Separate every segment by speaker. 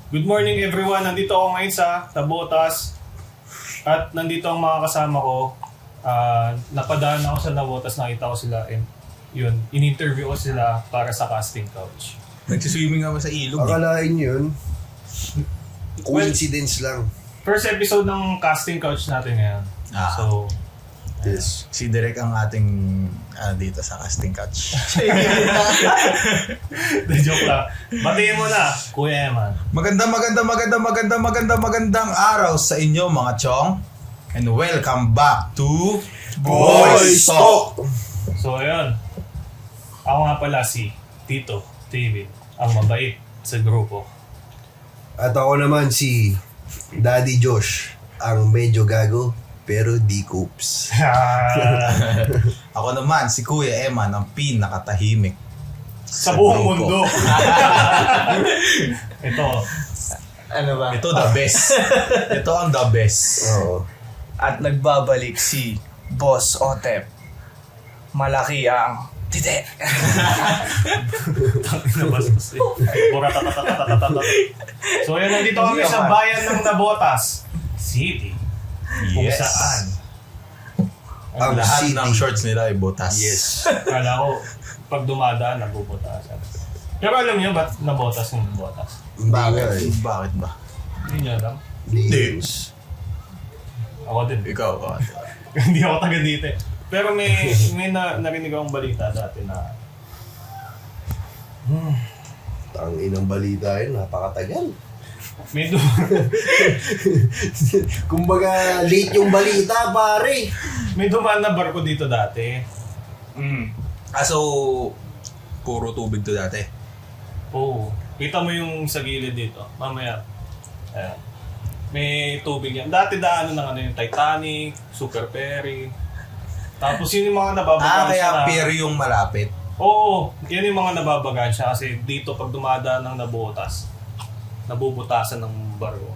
Speaker 1: Good morning everyone, nandito ako ngayon sa Navotas at nandito ang mga kasama ko. Napadaan ako sa Navotas, nakita ko sila and yun, in-interview ko sila para sa casting couch.
Speaker 2: Nagsiswimming naman sa ilog.
Speaker 3: Akalain yun. Coincidence lang.
Speaker 1: First episode ng casting couch natin ngayon. So,
Speaker 3: Yes.
Speaker 2: Si Derek ang ating dito sa casting couch.
Speaker 1: joke lang. Batiin mo na, Kuya Eman.
Speaker 2: Magandang araw sa inyo mga chong. And welcome back to Boys Talk.
Speaker 1: So ayun, ako nga pala si Tito David, ang mabait sa grupo.
Speaker 3: At ako naman si Daddy Josh, ang medyo gago pero di coops.
Speaker 2: Ako naman si Kuya Eman, ang pinakatahimik
Speaker 1: Sa buong
Speaker 2: grupo.
Speaker 1: mundo. Ito,
Speaker 4: Ano ba?
Speaker 2: Ito the best. Ito ang the best.
Speaker 3: Oo.
Speaker 4: At nagbabalik si Boss Otep. Malaki ang tite.
Speaker 1: nabastos eh. Pura tatatatatatatat. So ayun, nandito kami sa bayan ng Navotas City. Kung
Speaker 2: Yes.
Speaker 1: saan.
Speaker 2: Ang
Speaker 3: Ang
Speaker 2: lahat
Speaker 3: city.
Speaker 2: ng shorts nila ay butas.
Speaker 3: Yes.
Speaker 1: Kala ko, pag dumadaan, nabubutasan. Pero alam niyo ba't nabotas yung botas?
Speaker 3: Hindi nga eh.
Speaker 2: Bakit ba?
Speaker 1: Hindi niyo alam.
Speaker 3: News.
Speaker 1: Ako din.
Speaker 2: Ikaw.
Speaker 1: Hindi ako taga dito eh. Pero may narinig akong balita dati na
Speaker 3: Tanginang balita yun, napakatagal.
Speaker 1: may
Speaker 3: Kumbaga, late yung balita, pare.
Speaker 1: may dumaan na barko dito dati.
Speaker 2: So, puro tubig to dati.
Speaker 1: Oo. Kita mo yung sa gilid dito. Mamaya. Ayan. May tubig yan. Dati daanan ng ano yung Titanic, Super Ferry. Tapos yun yung mga nababagaan
Speaker 2: Kaya
Speaker 1: siya.
Speaker 2: pier yung malapit.
Speaker 1: Oo. Yan yung mga nababagaan siya kasi dito pag dumadaan ng nabutas, nabubutasan ng barko.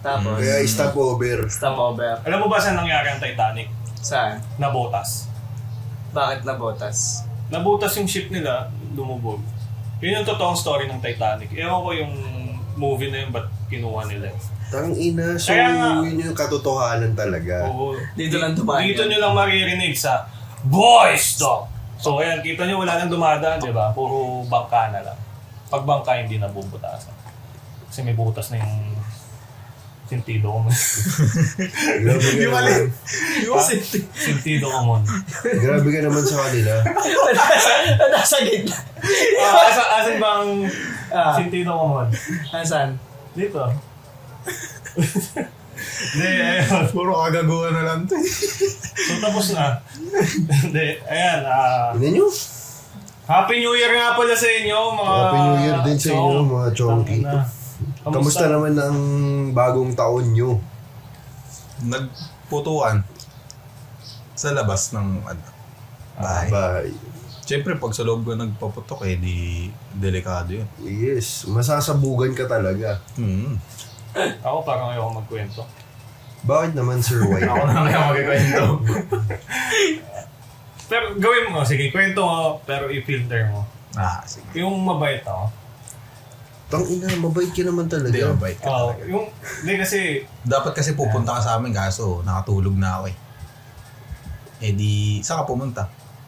Speaker 4: Tapos,
Speaker 3: Kaya stopover.
Speaker 4: stopover.
Speaker 1: Alam mo ba saan nangyari ang Titanic?
Speaker 4: Saan?
Speaker 1: Nabutas.
Speaker 4: Bakit nabotas?
Speaker 1: Nabutas yung ship nila, lumubog. Yun yung totoong story ng Titanic. Ewan ko yung movie na yun, ba't kinuha nila.
Speaker 3: Tangina, so
Speaker 1: Kaya nga-
Speaker 3: yun yung katotohanan talaga.
Speaker 1: Oo.
Speaker 4: Dito lang dumaan
Speaker 1: Dito
Speaker 4: yan.
Speaker 1: nyo lang maririnig sa Boys Talk. So ayan, kita nyo wala nang dumadaan, di ba? Puro bangka na lang. Pag bangka, hindi nabubutasan. Kasi may butas na yung sentido ko.
Speaker 3: Grabe ka naman.
Speaker 1: Sentido ko mo.
Speaker 3: Grabe ka naman sa kanila.
Speaker 4: Nasa gitna.
Speaker 1: Asan bang sentido ko mo?
Speaker 4: Nasaan?
Speaker 1: Dito. Hindi, ayun.
Speaker 2: Puro kagaguhan na lang to.
Speaker 1: So tapos na. Hindi, ayan.
Speaker 3: Ina nyo?
Speaker 1: Happy New Year nga pala sa inyo, mga...
Speaker 3: Happy New Year din sa inyo,
Speaker 1: chong.
Speaker 3: mga chonky. Kamusta naman ang bagong taon nyo?
Speaker 2: Nagputuan sa labas ng bahay.
Speaker 3: Bye.
Speaker 2: Siyempre, pag sa loob ka nagpaputok, di delikado yun.
Speaker 3: Yes, masasabugan ka talaga.
Speaker 1: Ako parang ayoko magkwento.
Speaker 3: Bakit naman, Sir White?
Speaker 2: Ako na kaya magkikwento.
Speaker 1: Pero gawin mo, sige, kwento mo, pero i-filter mo.
Speaker 2: Sige.
Speaker 1: Yung mabait ako.
Speaker 3: Tangina, mabait ka naman
Speaker 2: Hindi,
Speaker 3: talaga.
Speaker 2: mabait ka
Speaker 1: Oo,
Speaker 2: talaga.
Speaker 1: yung, hindi kasi,
Speaker 2: Dapat kasi pupunta ka sa amin, kaso nakatulog na ako eh. Saan ka pumunta?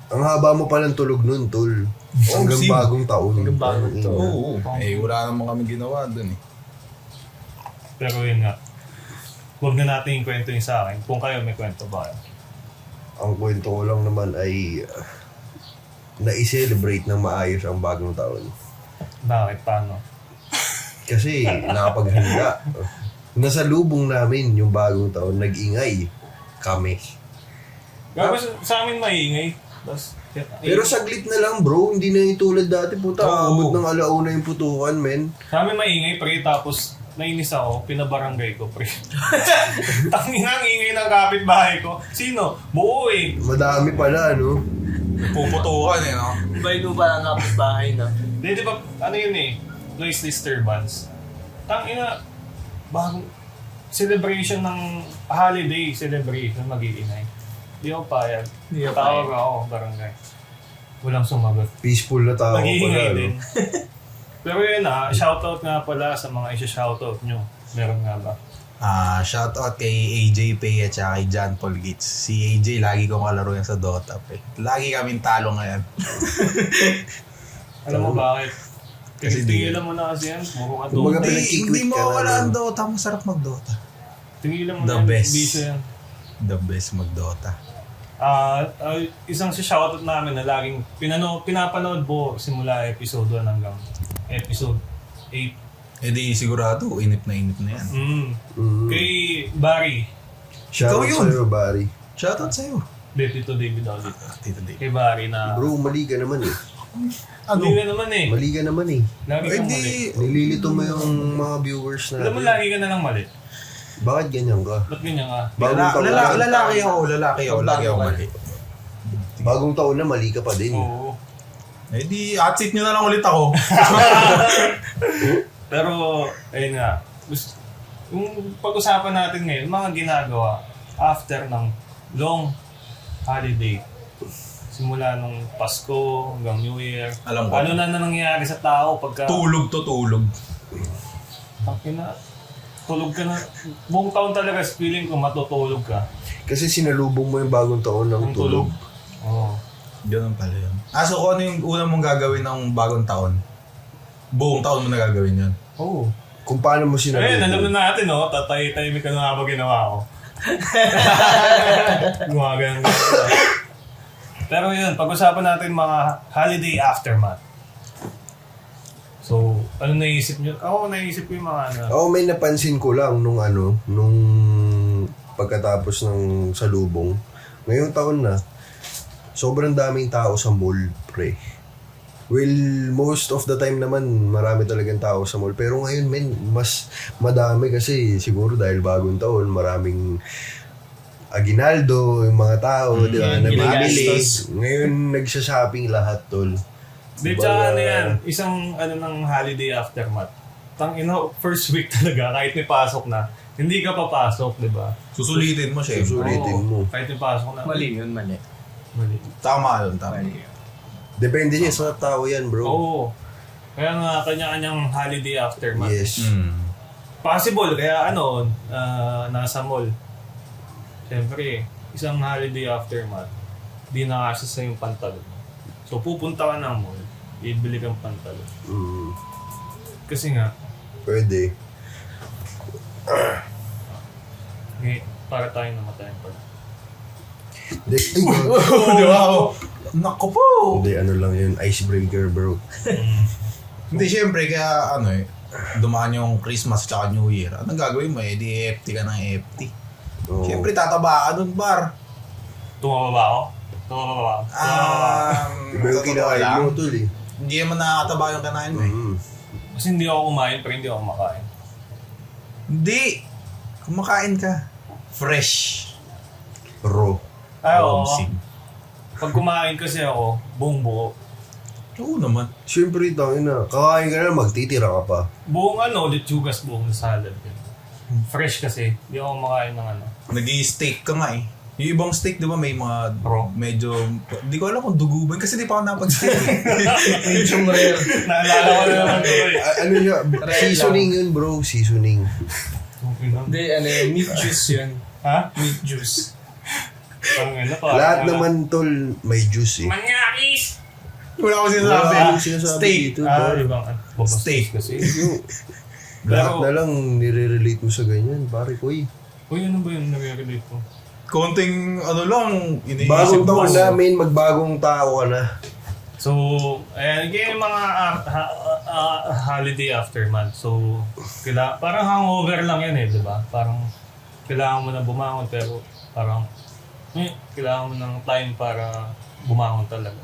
Speaker 3: Ang haba mo palang tulog nun, tol. Hanggang
Speaker 2: sim.
Speaker 3: bagong taon.
Speaker 4: Hanggang bagong
Speaker 3: Tangina.
Speaker 4: taon.
Speaker 2: Wala naman kami ginawa dun eh.
Speaker 1: pero yun nga. Huwag na natin yung kwento yung sa akin. Kung kayo may kwento ba kayo?
Speaker 3: Ang kwento ko lang naman ay na-celebrate ng maayos ang bagong taon.
Speaker 1: Bakit? Paano?
Speaker 3: Kasi nakapaghanda. Nasa lubong namin yung bagong taon, nag-ingay kami.
Speaker 1: Gagawin sa amin maingay. Tapos,
Speaker 3: Pero saglit na lang bro, hindi na yung tulad dati. Puta,
Speaker 2: Oo.
Speaker 3: abot ng alauna yung putukan, men.
Speaker 1: sa amin maingay, pre, tapos nainis ako, pinabarangay ko, pre. Tangina ang ingay ng kapitbahay ko. Sino? Buo eh.
Speaker 3: Madami pala, no?
Speaker 2: Puputukan eh, no?
Speaker 4: Iba yung parang kapitbahay, no?
Speaker 1: Di ba, ano yun eh, noise disturbance. Tangina, bagong celebration ng holiday celebration, mag-iingay. Di ako payag.
Speaker 4: Di ka
Speaker 1: Tawag
Speaker 4: payag.
Speaker 1: ako, barangay. Walang sumagot.
Speaker 3: Peaceful na tao
Speaker 1: Nag-iingay
Speaker 3: pala,
Speaker 1: din.
Speaker 3: no?
Speaker 1: Pero yun shoutout nga pala sa mga isa-shoutout nyo. Meron nga ba?
Speaker 2: Shoutout kay AJ Pay at saka kay John Paul Gates. Si AJ, lagi kong kalaro yan sa Dota. Lagi kaming talo ngayon.
Speaker 1: Alam mo bakit?
Speaker 2: Kasi
Speaker 1: Tigilan mo na kasi yan. Puro ka
Speaker 3: Kumbaga,
Speaker 1: doon.
Speaker 2: Hindi mo wala ang Dota. Masarap mag-Dota.
Speaker 1: Tigilan mo
Speaker 2: The
Speaker 1: na yan.
Speaker 2: best.
Speaker 1: Bisyo yan.
Speaker 2: The best mag-Dota.
Speaker 1: Isang si shoutout namin na laging pinapanood po simula episode 1 hanggang episode 8.
Speaker 2: Di sigurado, inip na yan.
Speaker 1: Kay Barry.
Speaker 3: Shoutout
Speaker 2: yun.
Speaker 3: sa'yo, Barry.
Speaker 2: Shoutout sa'yo.
Speaker 1: Tito David ulit.
Speaker 2: Tito Dave.
Speaker 1: Kay Barry na...
Speaker 3: Bro, mali ka naman eh.
Speaker 1: Hindi ka naman eh.
Speaker 3: Mali ka naman eh.
Speaker 1: Lagi kang mali.
Speaker 3: Nililito mo yung mga viewers
Speaker 1: Alam mo,
Speaker 3: natin.
Speaker 1: lagi ka na lang mali.
Speaker 3: Bakit ganyan ka?
Speaker 1: Ba't ganyan ka?
Speaker 3: Bagong taon na.
Speaker 2: Lalaki ako. Lagi ako mali.
Speaker 3: Bagong taon na, mali ka pa din.
Speaker 1: Oo.
Speaker 2: Di hot seat nyo na lang ulit ako.
Speaker 1: Pero, ayun nga. Yung pag-usapan natin ngayon, mga ginagawa after ng long holiday. Simula nung Pasko hanggang New Year.
Speaker 2: Alam ko.
Speaker 1: Ano na nangyayari sa tao pagka...
Speaker 2: Tulog to tulog.
Speaker 1: Tangina, tulog ka na. Buong taon talaga, feeling ko matutulog ka.
Speaker 3: Kasi sinalubong mo yung bagong taon ng
Speaker 1: Ang
Speaker 3: tulog.
Speaker 1: Oo.
Speaker 2: Ganun pala yun. So kung ano yung una mong gagawin ng bagong taon? Buong taon mo na gagawin yun?
Speaker 1: Oo.
Speaker 3: Kung paano mo sinalubong.
Speaker 1: Ayun, alam na natin, no? Tatay-tahimik ka na habang ginawa ko. Gumagano ka. Pero yun, pag-usapan natin mga holiday aftermath. So, ano naisip nyo? Ako, naisip ko yung mga ano.
Speaker 3: Ako may napansin ko lang nung pagkatapos ng salubong. Ngayong taon na, sobrang daming tao sa mall, pre. Well, most of the time naman, marami talagang tao sa mall. Pero ngayon, men, mas madami kasi siguro dahil bagong taon, maraming aginaldo, yung mga tao, di ba, na bibili.
Speaker 4: ginagastos.
Speaker 3: Ngayon, nagsha-shopping lahat, tol.
Speaker 1: Di, tsaka ano yan, isang ano ng holiday aftermath. First week talaga, kahit may pasok na, hindi ka papasok, di ba?
Speaker 2: Susulitin mo siya.
Speaker 3: Susulitin mo.
Speaker 1: Kahit may pasok na.
Speaker 4: Mali yun, mali.
Speaker 1: Mali.
Speaker 2: Tama yun, tama.
Speaker 4: Mali yun.
Speaker 3: Depende niya sa tao yan, bro.
Speaker 1: Oo. Kaya nga, kanya-kanyang holiday aftermath.
Speaker 3: Yes.
Speaker 1: Possible, kaya nasa mall. Siyempre, isang holiday aftermath, di nakasya sa yung pantalon. So, pupunta ka ng mall, ibili kang pantalon. Kasi nga,
Speaker 3: Pwede.
Speaker 1: para tayong namatay pag.
Speaker 2: Di ba? Naku po!
Speaker 3: Hindi, ano lang yun, icebreaker, bro.
Speaker 2: Hindi, syempre, kaya dumaan yung Christmas tsaka New Year. Anong gagawin mo? Di EFT ka ng EFT.
Speaker 3: Oo.
Speaker 2: Syempre, tataba ka dun, bar.
Speaker 1: Tumaba ba ako? Tumaba ba ako?
Speaker 3: Iba yung kinakain mo, tol eh.
Speaker 2: Hindi naman nakataba yung kanain mo eh.
Speaker 1: Kasi hindi ako kumain, pero hindi ako kumakain.
Speaker 2: Hindi. Kumakain ka. Fresh.
Speaker 3: Raw.
Speaker 1: Ay, oo.
Speaker 2: Homesick.
Speaker 1: Pag kumain kasi ako, buong buo.
Speaker 2: Oo naman.
Speaker 3: Siyempre, tangin na. Kakain ka na, magtitira ka pa.
Speaker 1: Buong lechugas, buong salad. Fresh kasi, hindi ako kumakain ng ano.
Speaker 2: Nag-i-steak ka nga eh. Yung ibang steak, di ba, may mga
Speaker 1: Raw.
Speaker 2: medyo... Di ko alam kung dugo ba yun kasi di pa ako napag-steak eh.
Speaker 4: Medium rare.
Speaker 1: Naalala ko na naman ito eh.
Speaker 3: Ano siya? Seasoning yun, bro. Seasoning.
Speaker 4: Hindi, meat juice yun.
Speaker 1: Ha?
Speaker 4: Meat juice.
Speaker 3: Lahat naman, tol, may juice eh.
Speaker 1: Manyakis!
Speaker 2: Wala ko
Speaker 3: Wala
Speaker 2: sinasabi.
Speaker 3: akong sinasabi
Speaker 2: Steak.
Speaker 3: dito, tol.
Speaker 1: Ibang
Speaker 2: Steak.
Speaker 1: kasi.
Speaker 3: Lahat na lang nire-relate mo sa ganyan, pare ko eh.
Speaker 1: Uy, ano ba yung nare-relate ko?
Speaker 2: Konting ano lang, iniisip
Speaker 3: Bagong
Speaker 2: mo.
Speaker 3: taon namin, magbagong tao ka na.
Speaker 1: So, ayan, yung mga holiday aftermath. So, parang hangover lang yan eh, di ba? Parang kailangan mo na bumangon pero parang kailangan mo ng time para bumangon talaga.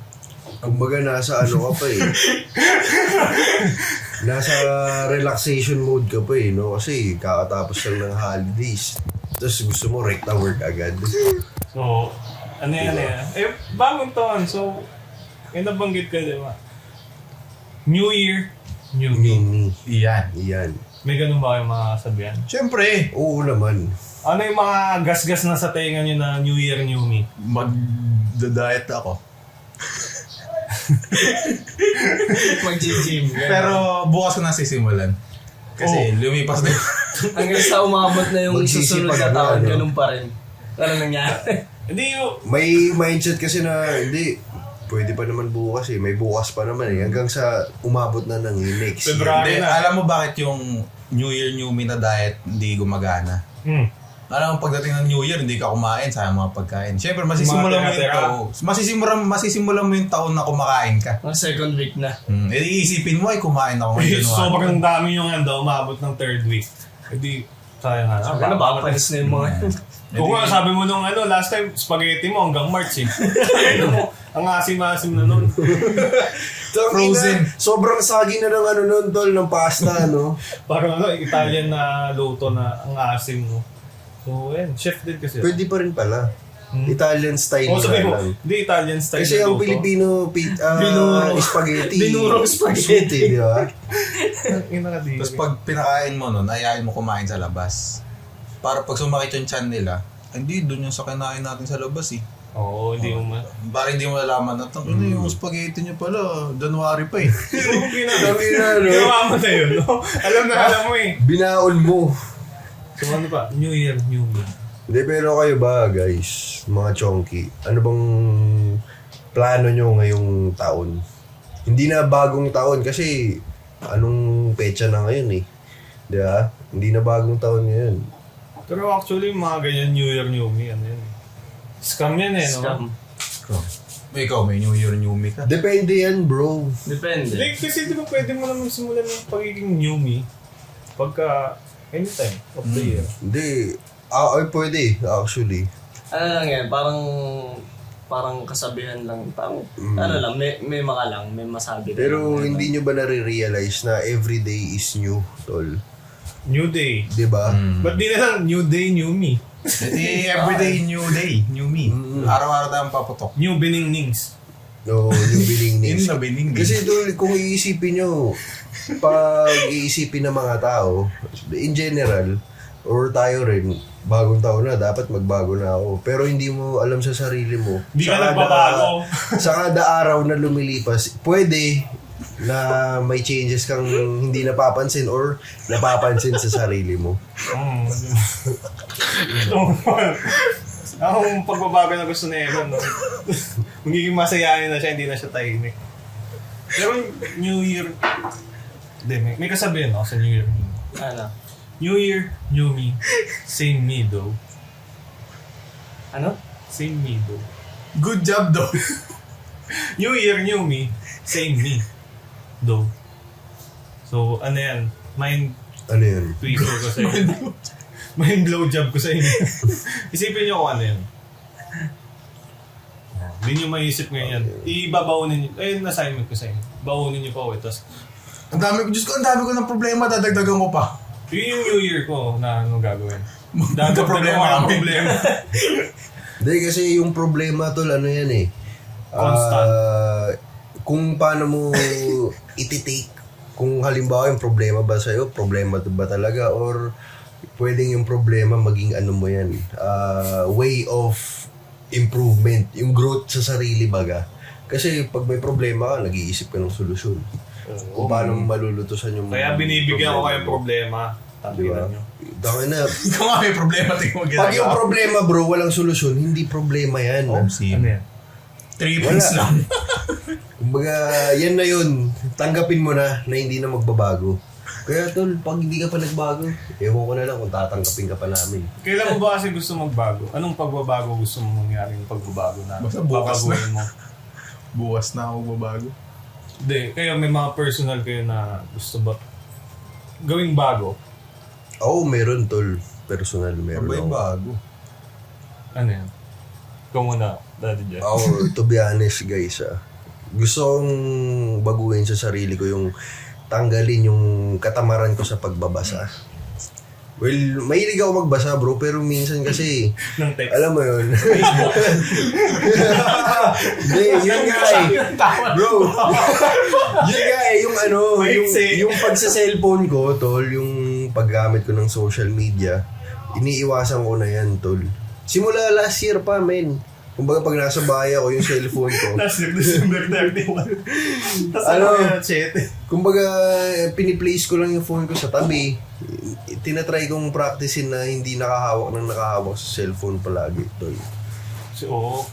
Speaker 3: Kumbaga nasa ano ka pa eh. Nasa relaxation mode ka pa eh, no? Kasi kakatapos lang ng holidays. Tapos gusto mo recta work agad.
Speaker 1: So, ano yan eh. Bagong taon. So, nabanggit ka, di ba? New Year, New Me.
Speaker 3: Yumi.
Speaker 2: Iyan.
Speaker 3: Iyan.
Speaker 1: May ganun ba kayong mga sabihan?
Speaker 2: Siyempre,
Speaker 3: Oo naman.
Speaker 1: Ano yung mga gas-gas na sa tenga nyo na New Year, New Me?
Speaker 2: mag-diet ako.
Speaker 4: Mag-gym.
Speaker 2: Pero bukas ko na sisimulan. Kasi lumipas na.
Speaker 4: Hanggang sa umabot na yung susunod na
Speaker 3: Magsisipag
Speaker 4: taon,
Speaker 3: na, no?
Speaker 4: ganun pa rin. Ano nangyari?
Speaker 1: Hindi yung...
Speaker 3: May mindset kasi na, hindi, pwede pa naman bukas eh. May bukas pa naman eh. Hanggang sa umabot na ng next year.
Speaker 1: February
Speaker 2: Hindi,
Speaker 1: na.
Speaker 2: alam mo bakit yung New Year, New Me na diet hindi gumagana? Alam mo, pagdating ng New Year, hindi ka kumain sa mga pagkain. Siyempre, masisimulan mo yung taon. Masisimulan mo yung taon na kumakain ka.
Speaker 4: Mga second week na.
Speaker 2: Iisipin mo, ay kumain ako ngayon.
Speaker 1: Sobrang dami yung umabot ng third week. Hindi, sayang nga.
Speaker 4: Ano ba? Panis na yung mga yun.
Speaker 1: Kung nga, sabi mo nung last time, spaghetti mo hanggang March eh. Ang asim-asim na nun.
Speaker 2: Frozen.
Speaker 3: Sobrang sagi na ng nun, tol, ng pasta, no?
Speaker 1: Parang Italian na luto na ang asim mo. So, chef din kasi.
Speaker 3: Pwede pa rin pala. Italian style
Speaker 1: Sabi mo,
Speaker 3: lang.
Speaker 1: hindi Italian style
Speaker 3: Kasi
Speaker 1: na
Speaker 3: ang
Speaker 1: luto.
Speaker 3: Pilipino
Speaker 4: Binuro.
Speaker 3: spaghetti.
Speaker 4: Binurong spaghetti.
Speaker 3: Sweet eh, di ba?
Speaker 2: Tapos pag pinakain mo nun, ayayin mo kumain sa labas. Para pag sumakit yung tiyan nila, hindi, doon yung sa kinain natin sa labas eh.
Speaker 1: Oo, hindi mo
Speaker 2: Parang hindi mo nalaman na yung spaghetti niyo pala, January pa eh.
Speaker 1: Ginawa mo na yun, no? Alam mo eh.
Speaker 3: Binaon mo.
Speaker 1: So ano pa? New Year, New Me.
Speaker 3: Hindi, pero kayo ba, guys, mga chonky, ano bang plano nyo ngayong taon? Hindi na bagong taon kasi anong petsa na ngayon eh. Di ba? Hindi na bagong taon ngayon.
Speaker 1: Pero actually, mga ganyan New Year, New Me, ano yan eh. Scam yan eh, no?
Speaker 4: Scam.
Speaker 2: Ikaw, may New Year, New Me ka.
Speaker 3: Depende yan, bro.
Speaker 4: Depende.
Speaker 1: Like, kasi di ba pwede mo naman simulan ng pagiging New Me pagka anytime of the year.
Speaker 3: Hindi. Ay, pwede, actually.
Speaker 4: Ano lang yan, parang kasabihan lang. Parang, ano lang, may maka lang, may masabi.
Speaker 3: Pero hindi nyo ba nare-realize na everyday is new, tol?
Speaker 1: New Day.
Speaker 3: Di ba?
Speaker 1: Ba't di na lang New Day, New Me?
Speaker 2: Everyday, new day, new me. Araw-araw tayong paputok.
Speaker 1: New Beningnings.
Speaker 3: No, yung biling
Speaker 2: Yun
Speaker 3: names.
Speaker 2: na bining.
Speaker 3: Kasi tol, kung iisipin nyo, pag iisipin ng mga tao, in general, or tayo rin, bagong taon na, dapat magbago na ako. Pero hindi mo alam sa sarili mo.
Speaker 1: Di ka
Speaker 3: sa
Speaker 1: nagbabago.
Speaker 3: sa kada araw na lumilipas, pwede na may changes kang hindi napapansin or napapansin sa sarili mo.
Speaker 1: Ang pagbabago na gusto ni Evan, no? Magiging masayahin na siya, hindi na siya tahimik. Pero New Year, hindi, may kasabihan ako sa New Year.
Speaker 4: Ano?
Speaker 1: New Year, New Me, same me though.
Speaker 4: Ano?
Speaker 1: Same me though.
Speaker 2: Good job, though.
Speaker 1: New Year, New Me, same me though. So, ano yan? Mind
Speaker 3: Ano yun?
Speaker 1: twister ko sa inyo. Mind blow job ko sa inyo. Isipin nyo kung ano yun. Hindi nyo maisip ngayon yan. Ibabaunin nyo. Ayun, assignment ko sa inyo. Baunin nyo pa ulit. Tapos,
Speaker 2: Ang dami ko ng problema, dadagdagan ko pa.
Speaker 1: yun yung New Year ko na ano gagawin.
Speaker 2: Magka-problema
Speaker 1: Dadagdagan ko ang
Speaker 2: kami.
Speaker 1: problema.
Speaker 3: Hindi, kasi yung problema tol, ano yan eh.
Speaker 1: Constant.
Speaker 3: Kung paano mo iti-take, kung halimbawa yung problema ba sa'yo, problema ba talaga, or pwedeng yung problema maging ano mo yan, way of improvement, yung growth sa sarili baga. Kasi pag may problema ka, nag-iisip ka ng solusyon. Kung paano mo malulutusan yung
Speaker 1: Kaya binibigyan ko kayong problema.
Speaker 3: Diba?
Speaker 1: Tabihan nyo.
Speaker 3: Dami na.
Speaker 2: Ikaw nga may problema, tingin mo
Speaker 3: Pag yung
Speaker 2: ginagawa.
Speaker 3: problema bro, walang solusyon, hindi problema yan.
Speaker 2: Oh,
Speaker 1: Ano
Speaker 2: sim.
Speaker 1: yan?
Speaker 2: 3 points
Speaker 3: Wala.
Speaker 2: lang.
Speaker 3: Kumbaga, yan na yun. Tanggapin mo na hindi na magbabago. Kaya tol, pag hindi ka pa nagbago, ewan ko na lang kung tatanggapin ka pa namin.
Speaker 1: Kailan mo ba kasi gusto magbago? Anong pagbabago gusto mo mangyari yung pagbabago na
Speaker 2: Basta bukas na.
Speaker 1: babaguhin mo?
Speaker 2: Bukas na ako babago.
Speaker 1: Hindi, kayo may mga personal kayo na gusto ba gawing bago?
Speaker 3: Oo, meron tol. Personal, meron
Speaker 2: Abay
Speaker 3: ako.
Speaker 2: bago.
Speaker 1: Ano yan? Ikaw muna, Daddy Jeff.
Speaker 3: Ako, to be honest guys, gusto kong baguhin sa sarili ko yung tanggalin yung katamaran ko sa pagbabasa. Well, mahilig ako magbasa bro, pero minsan kasi,
Speaker 1: Ng text.
Speaker 3: alam mo yun. Hindi, yun nga eh. Bro, yun nga eh, yung ano, yung pagsa-cellphone ko, tol, yung paggamit ko ng social media, iniiwasan ko na yan, tol. Simula last year pa, men. Kumbaga pag nasa bahay ako, yung cellphone ko,
Speaker 1: Tapos December 31. Tapos
Speaker 3: Ano?
Speaker 1: chat.
Speaker 3: kumbaga piniplace ko lang yung phone ko sa tabi. Tinatry kong practicein na hindi nakahawak sa cellphone palagi. Tol.
Speaker 1: Oo.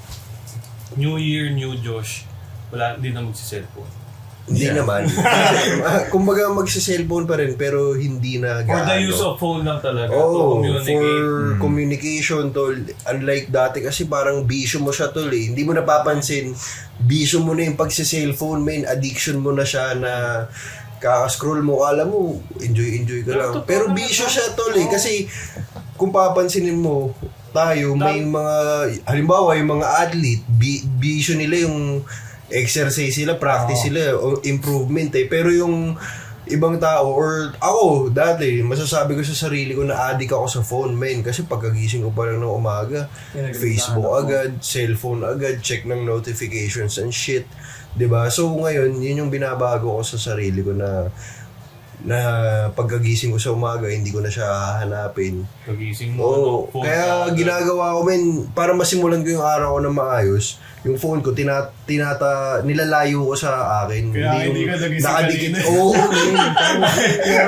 Speaker 1: New Year, New Josh. Wala, hindi na magsi-cellphone.
Speaker 3: Hindi naman. Kumbaga magsa-cellphone pa rin pero hindi na
Speaker 1: For the
Speaker 3: gaano.
Speaker 1: use of phone lang talaga.
Speaker 3: Oh,
Speaker 1: to communicate.
Speaker 3: for communication, tol. Unlike dati kasi parang bisyo mo siya, tol, eh. Hindi mo napapansin. Bisyo mo na yung pagsa-cellphone, man. Addiction mo na siya na kaka-scroll mo. Alam mo, enjoy ka lang. Pero bisyo siya, tol, eh. Kasi kung papansinin mo, tayo, may mga, halimbawa, yung mga athlete, bisyo nila yung exercise sila, practice sila, o improvement eh. Pero yung ibang tao, or ako, dati, masasabi ko sa sarili ko na addict ako sa phone, man. Kasi pagkagising ko pa lang ng umaga, Facebook agad, cellphone agad, check ng notifications and shit. 'Di ba? So ngayon, yun yung binabago ko sa sarili ko na pagkagising ko sa umaga, hindi ko na siya hahanapin.
Speaker 1: Pagising mo,
Speaker 3: Oo,
Speaker 1: phone
Speaker 3: kaya
Speaker 1: ka.
Speaker 3: ginagawa ko, men, para masimulan ko yung araw ko na maayos, yung phone ko, nilalayo ko sa akin.
Speaker 1: Kaya hindi
Speaker 3: yung
Speaker 1: ka nagising
Speaker 3: nakadikit.
Speaker 1: kanina.
Speaker 3: Oo, men.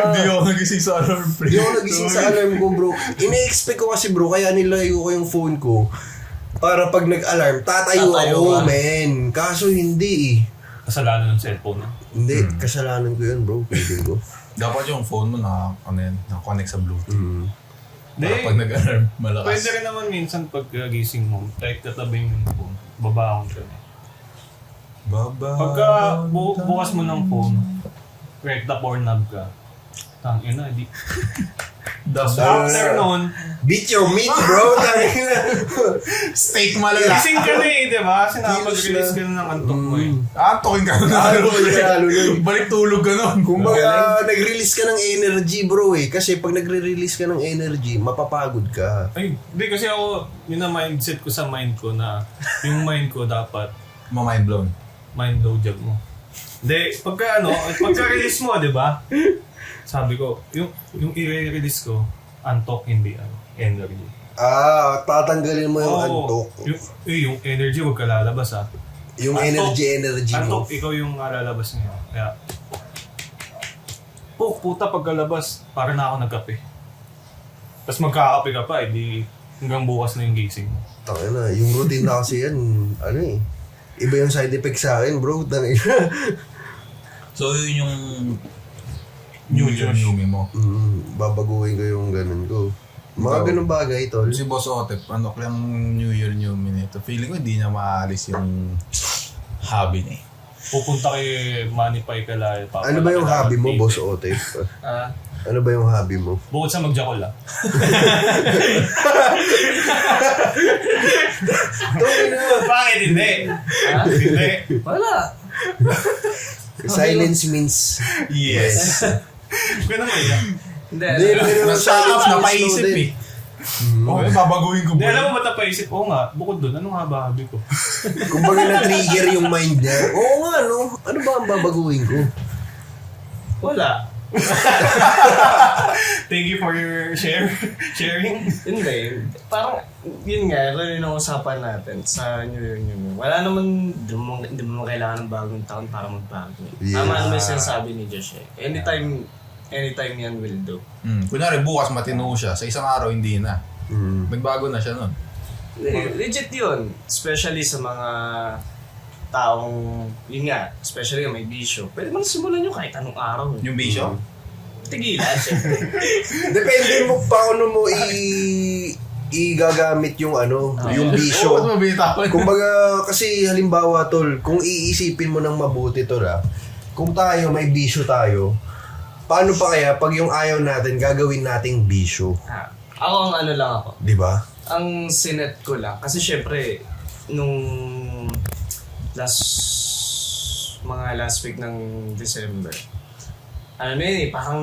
Speaker 2: Hindi ako nagising sa alarm, pre.
Speaker 3: Hindi ako nagising sa alarm ko, bro. Ine-expect ko kasi, bro, kaya nilayo ko yung phone ko para pag nag-alarm, tatayo ako,
Speaker 4: ka.
Speaker 3: men. Kaso hindi eh.
Speaker 1: Kasalanan ng cellphone.
Speaker 3: Hindi, kasalanan ko yun, bro. Feeling ko.
Speaker 2: Dapat yung phone mo naka-connect sa Bluetooth.
Speaker 1: Hindi.
Speaker 2: Para pag nag-alarm, malakas.
Speaker 1: Pwede rin naman minsan pagkagising mo, like tatabi mo yung phone, babaon ka na. Pagka bukas mo ng phone, rekta Pornhub ka, tangina, di. After nun,
Speaker 3: Beat your meat, bro.
Speaker 2: Steak malala.
Speaker 1: gising ka na eh, di ba? Kasi nakapag-release ka na ng antok mo eh.
Speaker 2: Antokin ka na.
Speaker 3: Lalo nun.
Speaker 2: Balik tulog ka nun.
Speaker 3: Kumbaga, nag-release ka ng energy, bro, eh. Kasi pag nagre-release ka ng energy, mapapagod ka.
Speaker 1: Ay, hindi kasi ako, yun ang mindset ko sa mind ko na yung mind ko dapat
Speaker 2: Ma-mind blown.
Speaker 1: mind blowjob mo. Hindi, pagka-release mo, di ba? Sabi ko, yung i-release ko, antok, hindi energy.
Speaker 3: Tatanggalin mo yung
Speaker 1: Oo.
Speaker 3: antok.
Speaker 1: Yung energy, huwag ka lalabas ha.
Speaker 3: Yung
Speaker 1: Antok.
Speaker 3: energy mo.
Speaker 1: Antok, ikaw yung lalabas ngayon. Kaya, puta pagkalabas, para na ako nagkape. Tapos magkakape ka pa, di hanggang bukas na yung gising mo.
Speaker 3: Tangina, yung routine na kasi yan, ano eh. Iba yung side effect sa akin, bro. Tangina.
Speaker 2: So yun yung
Speaker 1: New
Speaker 2: Year,
Speaker 1: Josh.
Speaker 2: New Me mo.
Speaker 3: Babaguhin ko yung ganun ko. Mga ganun bagay, tol.
Speaker 2: Si Boss Otep, ano kayang New Year, New Me nito? Feeling ko hindi niya maalis yung hobby niya.
Speaker 1: Pupunta kay Manny Paycala.
Speaker 3: Ano ba yung hobby mo, Boss Otep? Ano ba yung hobby mo?
Speaker 1: Bukod sa magjakol ah. Bakit hindi? Hindi.
Speaker 4: Wala.
Speaker 3: Silence means
Speaker 2: Yes.
Speaker 1: Ganun mo yan.
Speaker 4: Hindi.
Speaker 3: Hindi, pero
Speaker 2: Nasa-up na
Speaker 3: means
Speaker 2: paisip
Speaker 3: no din.
Speaker 2: eh. Okay, babaguhin ko
Speaker 1: Hindi,
Speaker 2: ba?
Speaker 1: alam mo ba't napaisip? Oo nga, bukod doon, anong haba-habi ko?
Speaker 3: Kumbaga na-trigger yung mind niya. Oo nga, no? Ano ba ang babaguhin ko?
Speaker 4: Wala.
Speaker 1: Thank you for your sharing.
Speaker 4: Hindi. Parang, yun nga, ito yung usapan natin sa New Year, New Me. Wala naman, hindi mo kailangan ng bagong taon para magbago.
Speaker 3: Yeah.
Speaker 4: Tama naman yung sinasabi ni Josh eh. Anytime yan will do.
Speaker 2: Kunyari bukas matino siya, sa isang araw hindi na. Nagbago na siya nun.
Speaker 4: Legit yun. Especially sa mga taong, yun nga, especially may bisyo. Pwede mo na simulan nyo kahit anong araw.
Speaker 2: Yung bisyo?
Speaker 4: Tigilan, syempre.
Speaker 3: Depende mo paano mo igagamit yung yung bisyo.
Speaker 2: Ba't mabitawan?
Speaker 3: Kumbaga, kasi halimbawa, tol, kung iisipin mo ng mabuti, tol, kung tayo, may bisyo tayo, paano pa kaya pag yung ayaw natin, gagawin nating bisyo?
Speaker 4: Ako ang ano lang ako.
Speaker 3: Di ba?
Speaker 4: Ang sinet ko lang, kasi syempre, nung last week ng December, ano na yun eh, parang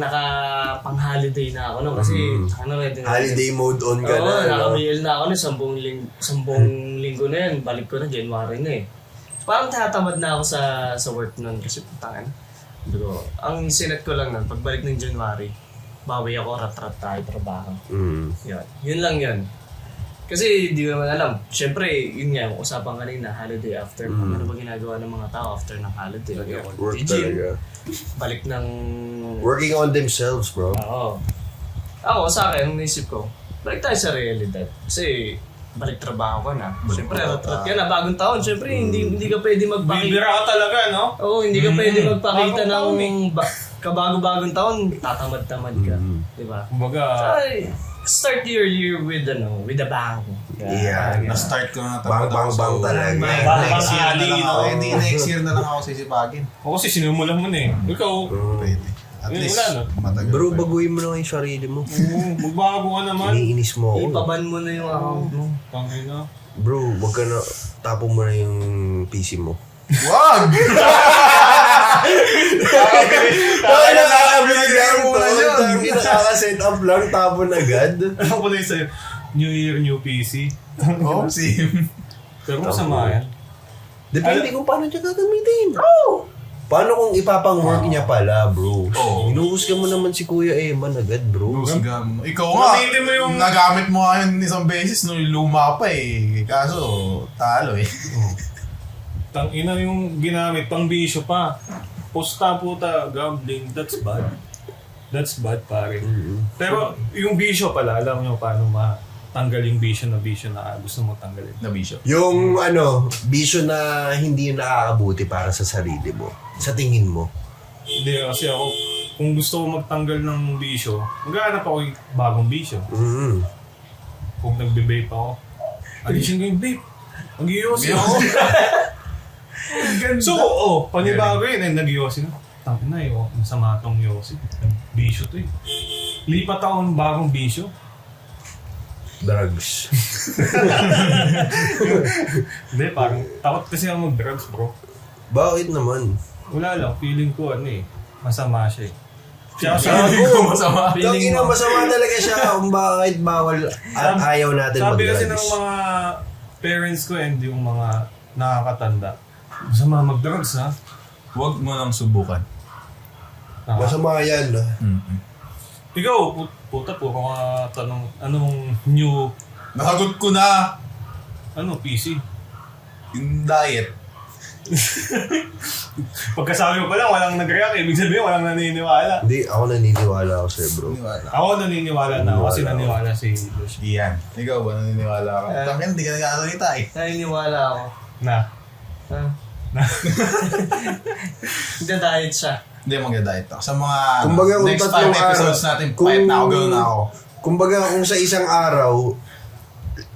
Speaker 4: pang-holiday na ako no, kasi ready na.
Speaker 3: Holiday mode on ka
Speaker 4: Oo,
Speaker 3: na.
Speaker 4: naka-BL na ako no, 10 linggo na yun, balik ko na, January na eh. Parang tatamad na ako sa work nun kasi putangan. Pero, ang sinet ko lang nun, pagbalik ng January, bawi ako, rat-rat tayo trabaho. Yun lang yun. Kasi di ko naman alam. Siyempre, yun nga, usapan kanina, holiday after. Ano ba ginagawa ng mga tao after ng holiday?
Speaker 3: Work
Speaker 4: Gym,
Speaker 3: talaga.
Speaker 4: balik ng...
Speaker 3: Working on themselves, bro.
Speaker 4: Oo. Ako, sa akin, ang naisip ko, balik tayo sa realidad. Kasi, balik trabaho ka na. Siyempre, rat ka na, bagong taon. Siyempre, hindi ka pwede magpakita.
Speaker 1: Bibira ka talaga, no?
Speaker 4: Oo, hindi ka pwede magpakita
Speaker 1: Bagong
Speaker 4: ng kabago-bagong taon, tatamad-tamad ka. Di ba?
Speaker 1: Kumbaga,
Speaker 4: Ay, start your year with a bang.
Speaker 3: Yeah.
Speaker 2: Na-start ko na
Speaker 3: Bang talaga.
Speaker 2: Next year na lang
Speaker 1: Ali,
Speaker 2: ako.
Speaker 1: no?
Speaker 2: Hindi, next year na lang ako sisipagin.
Speaker 1: ako kasi sinumulan mo na eh. Ikaw,
Speaker 2: Pwede. At
Speaker 1: Yun,
Speaker 2: least,
Speaker 1: wala, no?
Speaker 2: matagal.
Speaker 3: Bro,
Speaker 2: pa.
Speaker 3: baguhin mo na nga yung sarili mo.
Speaker 1: magbago ka naman.
Speaker 3: Iniinis mo ako.
Speaker 4: Ipaban mo na yung account mo.
Speaker 1: Tangin na.
Speaker 3: Bro, wag ka na, tapon mo na yung PC mo.
Speaker 2: Wag!
Speaker 3: Ay, nakakabigay mo na yun. Nakaka-set up lang, tapon agad.
Speaker 1: Alam ko na yun sa'yo. New Year, new PC.
Speaker 2: Oh, sim.
Speaker 1: Pero masama yan.
Speaker 3: Depende kung paano niya gagamitin. Paano kung ipapang-work niya pala, bro?
Speaker 2: Oo.
Speaker 3: Inuhusga mo naman si Kuya Eman agad, bro.
Speaker 2: Husgam. Ikaw nga,
Speaker 1: Gamitin mo yung-
Speaker 2: nagamit mo nga yun isang beses nung luma pa eh. Kaso, talo eh.
Speaker 1: Tangina yung ginamit, pang bisyo pa. Puta, gambling, that's bad. That's bad, pare. Pero yung bisyo pala, alam nyo paano matanggal yung bisyo na gusto mo tanggalin.
Speaker 2: Nabisyo.
Speaker 3: Yung bisyo na hindi yung nakakabuti para sa sarili mo. Sa tingin mo.
Speaker 1: Hindi, kasi ako, kung gusto ko magtanggal ng bisyo, maghahanap ako yung bagong bisyo.
Speaker 3: Mm.
Speaker 1: Kung nagbe-vape ako, alisin ko yung vape. Mag-iyosin ako. So, panibago yun. Eh, nag-iyosin ako. Tangin na yun. Masama tong yosin. Bisyo to eh. Lipat ako ng bagong bisyo.
Speaker 3: Drugs.
Speaker 1: Hindi, parang takot kasi ako mag-drugs, bro.
Speaker 3: Bakit naman?
Speaker 1: Wala lang, feeling ko masama siya eh. Siya kasi
Speaker 2: Masama.
Speaker 3: Feeling na masama talaga siya kung bakit bawal at ayaw natin
Speaker 1: sabi
Speaker 3: mag-drugs.
Speaker 1: kasi ng mga parents ko and yung mga nakakatanda, masama mag-drugs ha.
Speaker 2: Huwag mo nang subukan.
Speaker 3: Masama yan.
Speaker 1: Ikaw, puta po, kung tanong, anong new,
Speaker 2: Nasagot ko na
Speaker 1: PC?
Speaker 2: yung diet.
Speaker 1: Pagkasabi mo pa lang, walang nag-react, ibig sabihin, walang naniniwala.
Speaker 3: Hindi, ako naniniwala ako sa'yo, bro.
Speaker 1: Ako naniniwala na ako kasi naniniwala si Lush.
Speaker 2: Iyan. Ikaw ba naniniwala ka? Tangin, hindi ka nagkakalita eh.
Speaker 4: Naniniwala ako.
Speaker 1: Na.
Speaker 4: Nagda-diet siya.
Speaker 2: Hindi mag-diet ako. Sa mga
Speaker 3: Kumbaga, kung
Speaker 2: next 5
Speaker 3: tatlong
Speaker 2: episodes
Speaker 3: araw-
Speaker 2: natin,
Speaker 3: kung-
Speaker 2: payat na ako, gano'n na ako.
Speaker 3: Kumbaga, kung sa isang araw,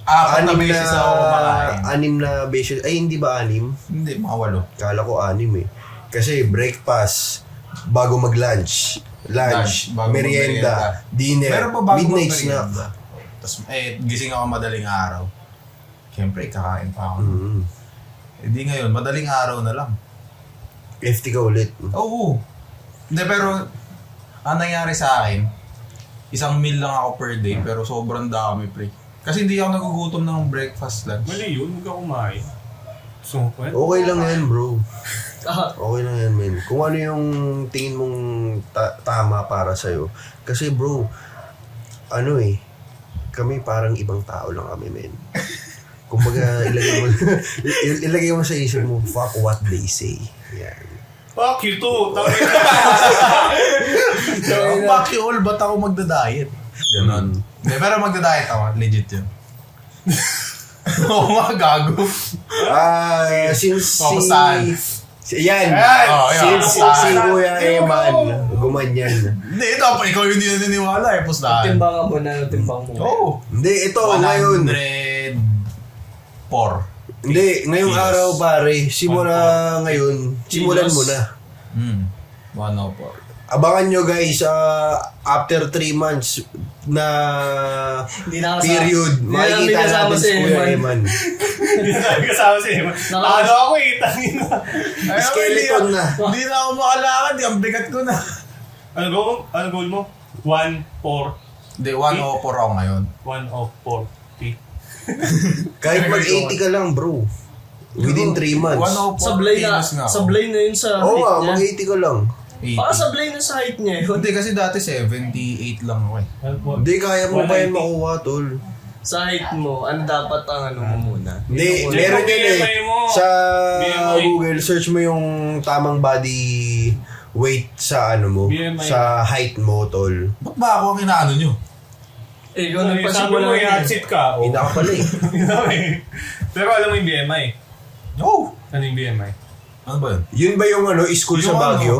Speaker 2: 4 na beses ako kumakain.
Speaker 3: 6 na beses, ay hindi ba 6?
Speaker 2: Hindi, mga 8.
Speaker 3: Kala ko 6 eh. Kasi breakfast, bago mag-lunch, lunch,
Speaker 2: Bago
Speaker 3: merienda, dinner,
Speaker 2: Pero pa bago
Speaker 3: midnight
Speaker 2: mag-merienda.
Speaker 3: snack.
Speaker 2: Tapos, gising ako madaling araw. Siyempre, kakain pa ako. Hindi ngayon, madaling araw na lang.
Speaker 3: FT ka ulit.
Speaker 2: Oo. Hindi, pero, ang nangyari sa akin, isang meal lang ako per day, pero sobrang dami, pre. Kasi hindi ako nagugutom ng breakfast lunch.
Speaker 1: Mali yun, huwag ka kumain. So,
Speaker 3: Okay lang yan, bro.
Speaker 4: Ah,
Speaker 3: Okay lang yan, men. Kung ano yung tingin mong tama para sa'yo. Kasi, bro, kami parang ibang tao lang kami, men. Kumbaga, ilagay mo sa isip mo, fuck what they say. Yan.
Speaker 1: fuck you too.
Speaker 2: Fuck you all, ba't ako magda-diet? Ganon. Hindi, pero magda-diet ako. Legit yun. Oo nga, gago.
Speaker 3: Since
Speaker 2: Pakusahan.
Speaker 3: Yan.
Speaker 2: Oh, yan.
Speaker 3: Since si Kuya Eman, gumanyan.
Speaker 2: Hindi, ito pa. Ikaw yung hindi naniniwala eh. Pustahan.
Speaker 4: timbangan mo na, timbang mo.
Speaker 2: Oo.
Speaker 3: Hindi, ito, ngayon.
Speaker 2: 104.
Speaker 3: Hindi, ngayong araw, pare. Simulan mo na.
Speaker 2: 104.
Speaker 3: Abangan nyo, guys, after 3 months na
Speaker 4: Hindi na
Speaker 3: period,
Speaker 4: Hindi namin
Speaker 3: makikita
Speaker 4: kasama
Speaker 3: natin
Speaker 4: si
Speaker 3: si Kuya
Speaker 4: Eman.
Speaker 3: Eman.
Speaker 1: Hindi na kasama si Eman. Ano ako eh, tangin na.
Speaker 3: Skeleton na.
Speaker 2: Hindi na ako makalakad. Ang bigat ko na.
Speaker 1: Ano goal mo? 1-4.
Speaker 2: Hindi, 104 ako ngayon.
Speaker 1: 1-4.
Speaker 3: Kahit mag-80 ka lang, bro. Within 3 months.
Speaker 2: 104 kilos nga ako.
Speaker 4: Sablay na yun sa
Speaker 3: Oo nga,
Speaker 4: height niya.
Speaker 3: mag-80 ka lang.
Speaker 2: 80.
Speaker 4: Baka sablay na sa height niya yun.
Speaker 2: Hindi kasi dati 78 lang ako eh.
Speaker 3: Hindi, kaya mo ba yan makuha, tol?
Speaker 4: Sa height mo, ano dapat ang ano mo muna?
Speaker 3: Hindi,
Speaker 4: Yung-
Speaker 3: meron yun eh.
Speaker 1: BMI mo.
Speaker 3: Sa
Speaker 1: BMI.
Speaker 3: Google, search mo yung tamang body weight sa ano mo,
Speaker 1: BMI.
Speaker 3: sa height mo, tol.
Speaker 2: Ba't ba ako ang inaano nyo?
Speaker 4: Eh, ikaw
Speaker 1: Sabi
Speaker 4: nagpasimula
Speaker 1: mo,
Speaker 4: yun eh.
Speaker 1: i-hotseat ka.
Speaker 3: Hindi ka pala eh.
Speaker 1: Pero alam mo yung BMI.
Speaker 2: Oh!
Speaker 1: Ano yung BMI?
Speaker 2: Ano ba yun?
Speaker 3: Yun ba yung ano, school sa
Speaker 2: Yung
Speaker 3: Baguio?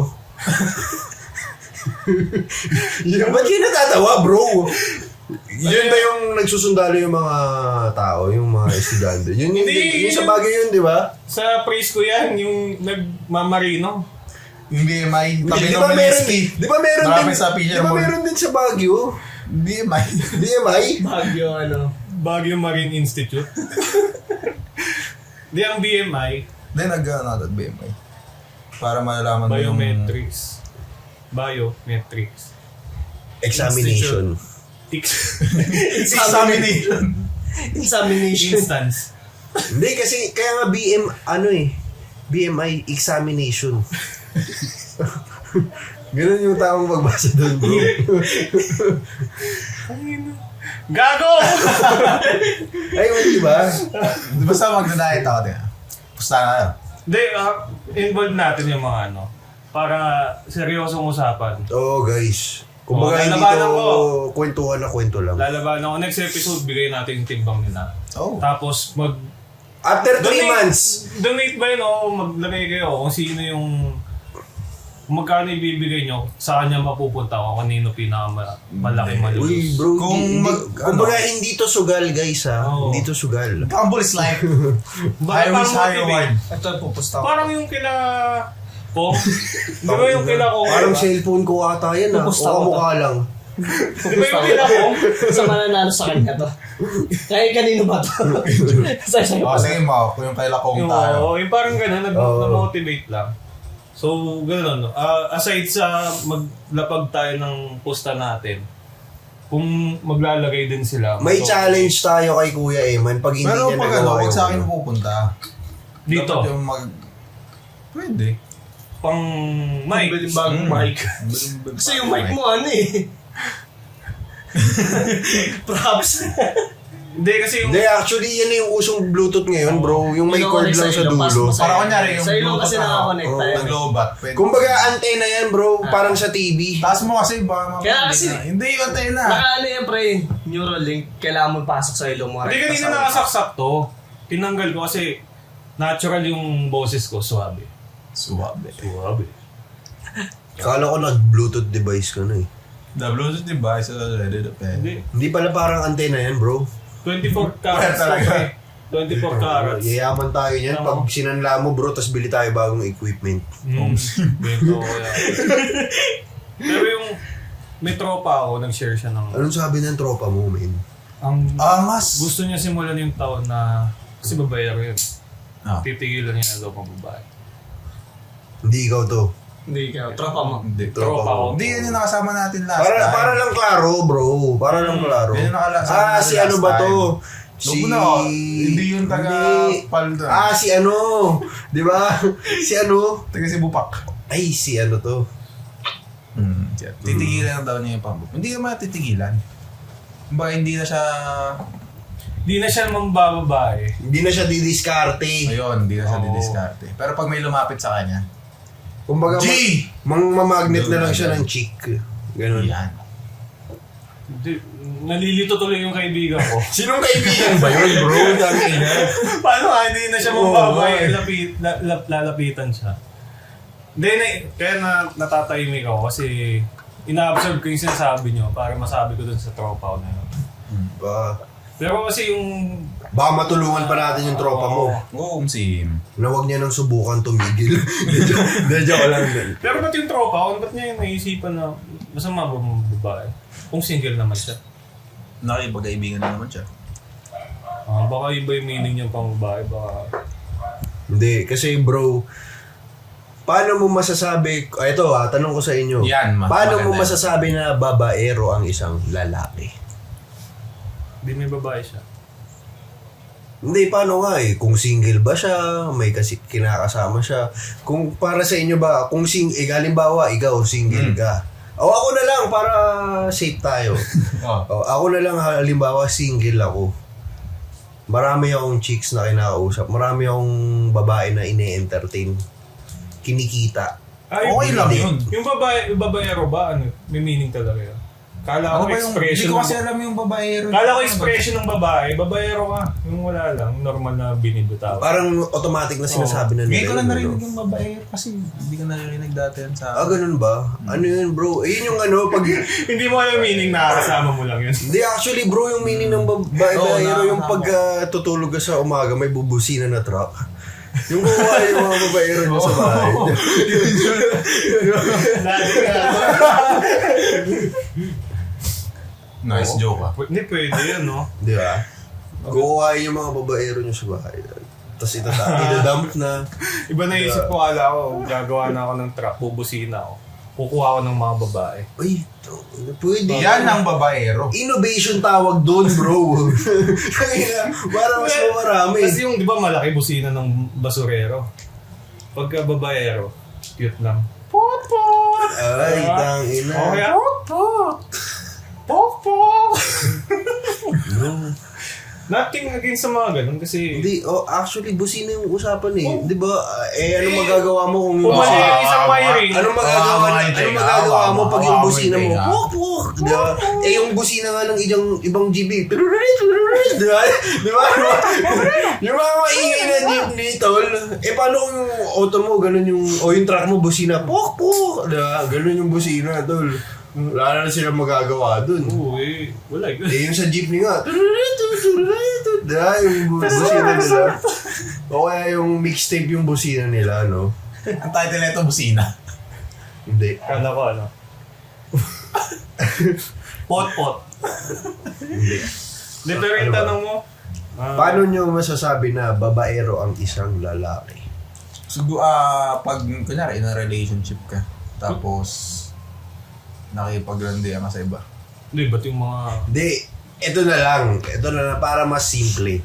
Speaker 3: Ba't kayo natatawa, bro? Yun ba yung nagsusundalo yung mga tao, yung mga estudyante? Yun yung,
Speaker 1: Hindi,
Speaker 3: yung sa
Speaker 1: yun-
Speaker 3: Baguio yun, di ba?
Speaker 1: Sa praise ko yan, yung nagmamarino.
Speaker 2: Yung BMI, tabi
Speaker 3: Di
Speaker 2: ng
Speaker 3: ba meron,
Speaker 2: Meliski.
Speaker 3: di ba meron
Speaker 2: Marami
Speaker 3: din,
Speaker 2: sa Fisher
Speaker 3: di ba
Speaker 2: Mall.
Speaker 3: meron din sa Baguio?
Speaker 2: BMI.
Speaker 3: BMI?
Speaker 4: Baguio, ano.
Speaker 1: Baguio Marine Institute. Di ang BMI,
Speaker 2: Then nag-ano BMI. Para malalaman mo yung...
Speaker 1: biometrics. Biometrics.
Speaker 3: Examination.
Speaker 2: Examination.
Speaker 4: Examination.
Speaker 1: Instance.
Speaker 3: Hindi kasi, kaya nga BMI, examination. Ganun yung tamang pagbasa doon, bro.
Speaker 1: Gago!
Speaker 3: Ay, di ba?
Speaker 2: Basta magda-diet ako. Pusta na kayo.
Speaker 1: Hindi, involve natin yung mga ano. Para seryosong usapan.
Speaker 3: Oo, guys. Kumbaga, hindi
Speaker 1: lalabanan
Speaker 3: to
Speaker 1: ko.
Speaker 3: kwentuhan na kwento lang.
Speaker 1: Lalaban ako. Next episode, bigay natin yung timbang nila.
Speaker 2: Oh.
Speaker 1: Tapos,
Speaker 3: After 3 months,
Speaker 1: donate ba yun o maglagay kayo kung sino yung kung magkano ibibigay nyo, sa kanya mapupunta o kanino pinakamalaki
Speaker 3: uy,
Speaker 1: malulus.
Speaker 3: bro,
Speaker 2: Kung
Speaker 3: kumbaga, hindi to sugal, guys, ha?
Speaker 1: Oo.
Speaker 3: Hindi to sugal.
Speaker 2: Humble is life.
Speaker 1: Baka
Speaker 2: High risk, high
Speaker 1: motivate.
Speaker 2: reward.
Speaker 4: Ito, pupusta ko.
Speaker 1: Parang yung kila Kong. Di ba yung kila Kong?
Speaker 3: Parang cellphone ko ata yan, ha? O
Speaker 4: Pupusta ko to.
Speaker 3: kamukha lang.
Speaker 1: Di ba yung kila Kong?
Speaker 4: Sa mananalo sa kanya to. Kaya kanino ba to? Sa isang
Speaker 2: Oh, sige mo, kung yung kaila kong tayo.
Speaker 1: Yung parang gano'n, nag-motivate lang. So, gano'n. Aside sa maglapag tayo ng posta natin, kung maglalagay din sila.
Speaker 3: May challenge tayo kay Kuya Eman pag hindi
Speaker 2: Pero
Speaker 3: niya
Speaker 2: pag ano,
Speaker 3: nagawa
Speaker 2: huwag
Speaker 3: yung
Speaker 2: sa akin pupunta.
Speaker 1: Dito,
Speaker 2: Dapat yung Pwede.
Speaker 1: pang mic.
Speaker 4: Biling bagong mic. Kasi yung mic mo ano eh. Props.
Speaker 1: Hindi kasi yung...
Speaker 3: Hindi, actually, yan na yung usong Bluetooth ngayon, bro. Yung may cord lang sa dulo.
Speaker 2: Para kunyari yung
Speaker 4: Sa ilong kasi
Speaker 2: Bluetooth
Speaker 4: nakakonect
Speaker 2: na,
Speaker 4: tayo.
Speaker 2: nag-lobat. Pwede.
Speaker 3: Kumbaga, antena yan, bro. Parang sa TV.
Speaker 2: Taas mo kasi, baka
Speaker 4: Kaya kasi-
Speaker 2: Hindi yung antena.
Speaker 4: Nakaano yan pre, Neuralink, kailangan mo pasok sa ilong mo.
Speaker 1: Hindi kanina nakasaksak to. Tinanggal ko kasi natural yung boses ko, suabe.
Speaker 2: Suwabe.
Speaker 1: Suabe.
Speaker 3: Kala ko nag-Bluetooth device ka na eh.
Speaker 2: The Bluetooth device already depende.
Speaker 1: Hindi.
Speaker 3: Hindi pala parang antena yan, bro.
Speaker 1: 24 carats
Speaker 2: Talaga.
Speaker 1: to, 24 carats.
Speaker 3: Yayaman tayo niyan. Pag sinanla mo, bro, tas bili tayo bagong equipment.
Speaker 1: Bento ko yan. Pero yung may tropa ako, nag-share siya ng...
Speaker 3: Anong sabi ng tropa mo, men?
Speaker 1: Ang
Speaker 2: Angas!
Speaker 1: gusto niya simulan yung taon na... Kasi babayar yun.
Speaker 2: Ah.
Speaker 1: Titigilan niya na daw pang babae.
Speaker 3: Hindi ikaw to.
Speaker 4: Hindi ka, tropa mo.
Speaker 2: Hindi.
Speaker 1: Tropa ko.
Speaker 2: Hindi yan yung nakasama natin last
Speaker 3: Para,
Speaker 2: time.
Speaker 3: para lang klaro, bro. Para lang klaro.
Speaker 2: Yan yung nakasama natin
Speaker 3: Si ano
Speaker 2: last
Speaker 3: ba to?
Speaker 2: time. Hindi yung taga
Speaker 3: Hindi.
Speaker 2: Paldo.
Speaker 3: Si ano. Di ba? Si ano.
Speaker 2: Taga si Bupak.
Speaker 3: Ay, si ano to.
Speaker 2: Titigilan na daw niya yung pambuk. Hindi naman titigilan. Kumbaga hindi na siya...
Speaker 1: Di na siya mambababae.
Speaker 3: Hindi na siya didiskarte.
Speaker 2: Ayun, hindi na siya
Speaker 1: Oo.
Speaker 2: didiskarte. Pero pag may lumapit sa kanya,
Speaker 3: Kumbaga,
Speaker 2: G!
Speaker 3: mamagnet na lang siya ng chick. Ganun.
Speaker 2: yan.
Speaker 1: Nalilito tuloy yung kaibigan ko.
Speaker 3: Sinong kaibigan ba yun, bro? Dami na.
Speaker 1: Paano hindi na siya mambabae? Lalapitan siya. Hindi, kaya natatahimik ako kasi ina-absorb ko yung sinasabi nyo para masabi ko dun sa tropa ko na yun. Pero kasi yung...
Speaker 3: Baka matulungan pa natin yung tropa mo.
Speaker 2: Oo, sim.
Speaker 3: Na huwag niya nang subukan tumigil. Medyo ko lang din.
Speaker 1: Pero ba't yung tropa ko? Ba't niya yung naisipan na masama ba mga babae? Kung single naman siya.
Speaker 2: Nakipag-aibigan na naman siya.
Speaker 1: Baka iba yung meaning niya pang babae. Baka...
Speaker 3: Hindi, kasi bro, paano mo masasabi, ito tanong ko sa inyo.
Speaker 2: Yan,
Speaker 3: paano mo
Speaker 2: maganda yan.
Speaker 3: masasabi na babaero ang isang lalaki?
Speaker 1: Di may babae siya.
Speaker 3: Hindi, paano nga eh? Kung single ba siya, may kasi kinakasama siya. Kung para sa inyo ba, kung halimbawa, ikaw single ka, Ako na lang para safe tayo. Ako na lang halimbawa single ako. Marami akong chicks na kinakausap. Marami akong babae na ine-entertain. Kinikita.
Speaker 1: Ay,
Speaker 2: Okay lang yun.
Speaker 1: Yung babaero ba, ano, may meaning talaga yun? Kala ko
Speaker 2: Ano ba yung, hindi
Speaker 1: expression
Speaker 2: ko kasi alam yung babaero.
Speaker 1: Kala ko expression ng babae, babaero ka. Yung wala lang, normal na binindo tao.
Speaker 3: Parang automatic na sinasabi na nila.
Speaker 2: Ngayon ko lang
Speaker 3: yun,
Speaker 2: narinig
Speaker 3: ano?
Speaker 2: yung babaero kasi hindi ko narinig dati yan sa...
Speaker 3: Ganun ba? Ano yun, bro? Yun yung ano, pag...
Speaker 1: Hindi mo alam meaning, nakakasama mo lang yun.
Speaker 3: Hindi, actually, bro, yung meaning ng babaero, yung pag tutulog ka sa umaga, may bubusina na truck. Yung kuha yung mga babaero nyo sa bahay.
Speaker 1: Lagi ka.
Speaker 2: Nice joke ah.
Speaker 1: Hindi pwede yun, no?
Speaker 3: Di ba? Kukuhain yung mga babaero nyo sa bahay. Tapos itadump na.
Speaker 1: Iba na isip ko, kala ko, gagawa na ako ng truck, bubusina ako. Kukuha ako ng mga babae.
Speaker 3: Uy, pwede.
Speaker 2: Yan ang babaero.
Speaker 3: Innovation tawag doon, bro. Para mas marami.
Speaker 1: Kasi yung, di ba, malaki busina ng basurero. Pagka babaero, cute lang. Pot!
Speaker 3: Ay, tangina.
Speaker 1: Okay, pot! Pok! Nothing against sa mga ganun kasi...
Speaker 3: Hindi, actually, busina yung usapan eh. Di ba? Ano magagawa mo kung yung
Speaker 1: Kung mali
Speaker 3: busina?
Speaker 1: yung isang wiring.
Speaker 3: Ano magagawa mo pag yung busina mo? Puk! Di ba? Yung busina nga ng ibang GB. Di ba? Di ba? Yung mga maingay na jeepney, tol. Paano kung yung auto mo, ganun yung... O yung truck mo, busina. Puk! Di ba? Ganun yung busina, tol. Wala na sila magagawa dun.
Speaker 1: Oo wala.
Speaker 3: Yung sa jeepney nga. Diba? Yung busina nila. O kaya yung mixtape yung busina nila, no?
Speaker 2: Ang title nito, busina.
Speaker 3: Hindi.
Speaker 1: Kala ko ano? Pot.
Speaker 3: Hindi.
Speaker 1: Hindi, pero yung
Speaker 3: Ano ba?
Speaker 1: tanong mo,
Speaker 3: Paano nyo masasabi na babaero ang isang lalaki?
Speaker 2: Siguro, pag, kunyari, in a relationship ka, tapos, nakipaglandian ka sa iba.
Speaker 1: hindi, ba't yung mga...
Speaker 3: Hindi. Ito na lang. Ito na lang para mas simple.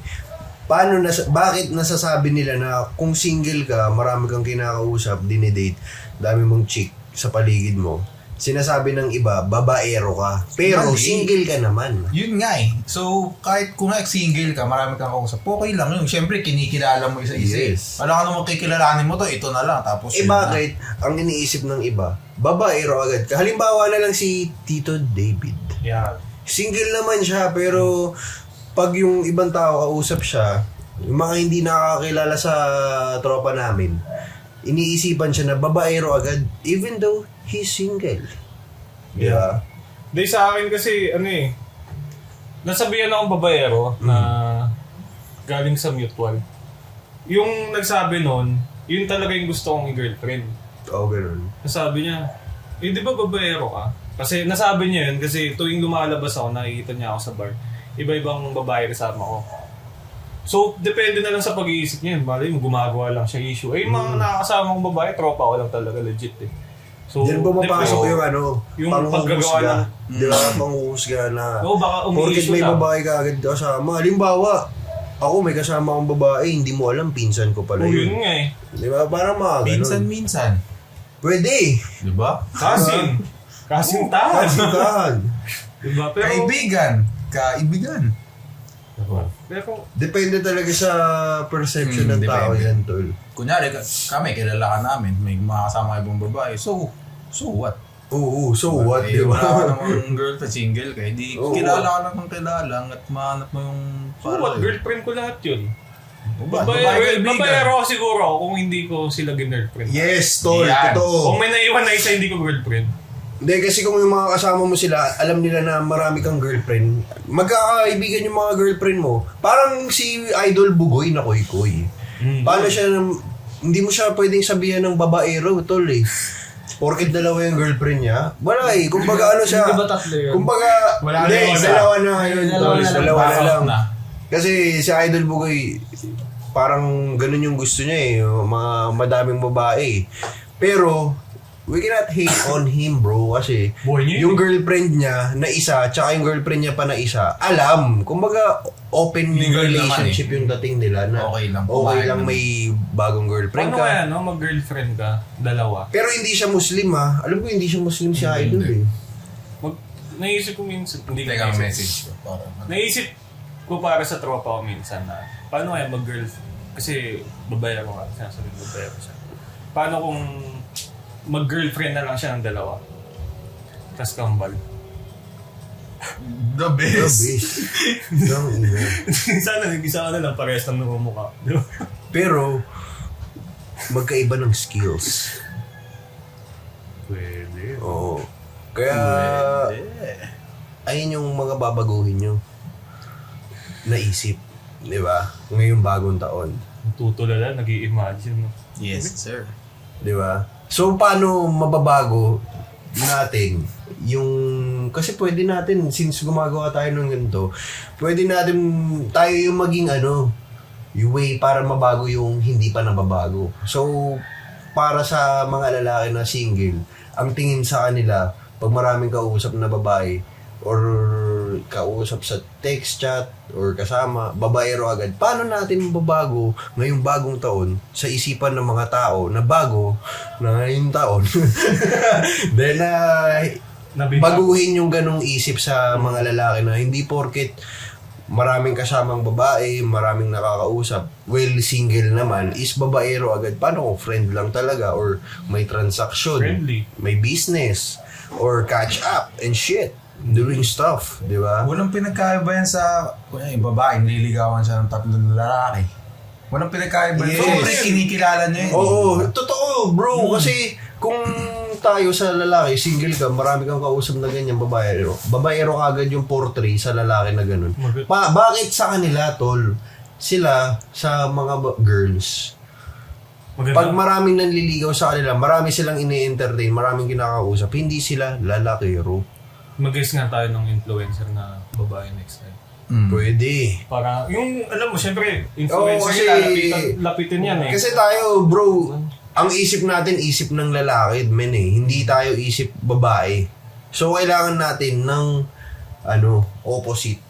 Speaker 3: Bakit nasasabi nila na kung single ka, marami kang kinakausap, dinidate, dami mong chick sa paligid mo, sinasabi ng iba, babaero ka. Pero
Speaker 2: Mali.
Speaker 3: single ka naman.
Speaker 2: Yun nga eh. So, kahit kung single ka, marami kang kausap, okay lang yun. Siyempre, kinikilala mo isa-isa.
Speaker 3: Yes.
Speaker 2: Wala ka namang kikilalanin mo to, ito na lang. Tapos, yun na.
Speaker 3: Bakit? Ang iniisip ng iba, babaero agad. Halimbawa na lang si Tito David.
Speaker 1: Yeah.
Speaker 3: Single naman siya, pero pag yung ibang tao kausap siya, yung mga hindi nakakakilala sa tropa namin, iniisipan siya na babaero agad, even though he's single. Yeah.
Speaker 1: Hindi, sa akin kasi, nasabihan akong babaero na galing sa mutual. Yung nagsabi nun, yun talaga yung gusto kong i-girlfriend.
Speaker 3: Oo, ganun.
Speaker 1: Nasabi niya, di ba babaero ka? Kasi nasabi niya yun kasi tuwing lumalabas ako, nakikita niya ako sa bar. Iba-ibang babae kasama ko. So, depende na lang sa pag-iisip niya. Malay mo, gumagawa lang siya issue. Yung mga nakakasama kong babae, tropa ko lang talaga, legit eh. So,
Speaker 3: Diyan pumapasok
Speaker 1: yung paggagawa ng...
Speaker 3: Di ba? Panghuhusga na.
Speaker 1: Oo, baka
Speaker 3: Porket
Speaker 1: umi-issue
Speaker 3: may
Speaker 1: lang.
Speaker 3: babae ka agad kasama. Halimbawa, ako may kasama akong babae, hindi mo alam, pinsan ko pala
Speaker 1: Oh, yun
Speaker 3: yun.
Speaker 1: nga eh.
Speaker 3: Di ba? Parang mga ganun.
Speaker 2: minsan.
Speaker 3: Pwede.
Speaker 2: Di ba?
Speaker 1: Kasintahan.
Speaker 3: Kasintahan.
Speaker 1: Diba? Pero...
Speaker 2: Kaibigan.
Speaker 1: Pero...
Speaker 3: Depende talaga sa perception ng tao
Speaker 2: depende.
Speaker 3: yan, tol.
Speaker 2: Kunyari, kami, kilala ka namin, may makasama ibang babae. So what?
Speaker 3: Oo, so what, di
Speaker 2: Wala ka
Speaker 3: ba?
Speaker 2: namang girlfriend, single ka. Hindi,
Speaker 3: Oo.
Speaker 2: kilala ka lang ng kilala at mahanap mo yung...
Speaker 1: So what? Girlfriend ko lahat yun.
Speaker 2: Babae,
Speaker 1: Babaero siguro ako kung hindi ko sila girlfriend.
Speaker 3: Yes, tol,
Speaker 2: Yan.
Speaker 3: totoo.
Speaker 1: Kung may naiwan na isa, hindi ko girlfriend.
Speaker 3: Hindi, kasi kung yung mga kasama mo sila, alam nila na marami kang girlfriend, magkakaibigan yung mga girlfriend mo. Parang si Idol Bugoy na koy-koy. Paano siya, hindi mo siya pwedeng sabihan ng babaero, tol eh. Porket dalawa yung girlfriend niya. Wala eh, kumbaga ano siya.
Speaker 4: Hindi ba tatlo yun?
Speaker 3: Kumbaga,
Speaker 1: Wala na
Speaker 3: hindi,
Speaker 1: yung isa.
Speaker 3: dalawa na yun,
Speaker 4: Dalawa
Speaker 3: tol.
Speaker 4: na lang.
Speaker 3: Dalawa na lang.
Speaker 2: Na.
Speaker 3: Kasi si Idol Bugoy, parang ganun yung gusto niya eh. Mga madaming babae. Pero, we cannot hate on him, bro, kasi
Speaker 1: Buhay niya
Speaker 3: yung
Speaker 1: yun.
Speaker 3: girlfriend niya na isa, tsaka yung girlfriend niya pa na isa, alam, kumbaga open
Speaker 2: Legal
Speaker 3: relationship yung dating nila na
Speaker 2: Okay lang,
Speaker 3: okay
Speaker 2: pumayag
Speaker 3: lang
Speaker 2: naman.
Speaker 3: may bagong girlfriend
Speaker 1: Paano
Speaker 3: ka.
Speaker 1: kaya, no? Mag-girlfriend ka, dalawa.
Speaker 3: Pero hindi siya Muslim ha. Alam ko hindi siya Muslim si Idol eh.
Speaker 1: Naisip ko minsan, hindi ko
Speaker 2: Teka,
Speaker 1: naisip.
Speaker 2: message ko.
Speaker 1: Naisip ko para sa tropa ko minsan na, paano kaya mag-girlfriend? Kasi babae ako nga, sinasabi ko babae ako siya. Paano kung mag-girlfriend na lang siya ng dalawa? Tapos kambal.
Speaker 2: The
Speaker 3: The
Speaker 2: best.
Speaker 3: best. Yung ina.
Speaker 1: Sana nag-isa ka na lang, parehas lang namumukha. Di ba?
Speaker 3: Pero, magkaiba ng skills.
Speaker 1: Pwede.
Speaker 3: Oo. Kaya, ayun yung mga babaguhin nyo. Naisip. Di ba? Ngayong bagong taon.
Speaker 1: Tutulala, nag-i-imagine. No?
Speaker 2: Yes, sir.
Speaker 3: Di ba? So, paano mababago natin yung... Kasi pwede natin, since gumagawa tayo ng ganito, pwede natin, tayo yung maging yung way para mabago yung hindi pa nababago. So, para sa mga lalaki na single, ang tingin sa kanila, pag maraming kausap na babae, or kausap sa text chat, or kasama, babaero agad, paano natin mababago ngayong bagong taon sa isipan ng mga tao na bago na ngayong taon? Then, baguhin yung ganong isip sa mga lalaki na hindi porket maraming kasamang babae, maraming nakakausap, well, single naman, is babaero agad. Paano kung friend lang talaga, or may transaction,
Speaker 1: Friendly.
Speaker 3: may business, or catch up and shit, doing stuff, di ba?
Speaker 2: Walang pinagkaiba yan sa yung babae, nililigawan siya ng tatlong lalaki. Walang pinagkaiba yan.
Speaker 3: Yes.
Speaker 2: Siyempre, kinikilala niyo yun.
Speaker 3: Oo, totoo, bro. Kasi kung tayo sa lalaki, single ka, marami kang kausap na ganyan, babaero. Babaero agad yung portray sa lalaki na ganun. Bakit sa kanila, tol? Sila, sa mga girls, pag maraming nanliligaw sa kanila, marami silang ini-entertain, maraming kinakausap, hindi sila lalakero.
Speaker 1: Mag-guess nga tayo ng influencer na babae next time.
Speaker 3: Pwede.
Speaker 1: Para, yung, alam mo, syempre, influencer
Speaker 3: kasi-
Speaker 1: lapitin yan eh.
Speaker 3: Kasi tayo, bro, ang isip natin, isip ng lalaki, men eh. Hindi tayo isip babae. So, kailangan natin ng, opposite.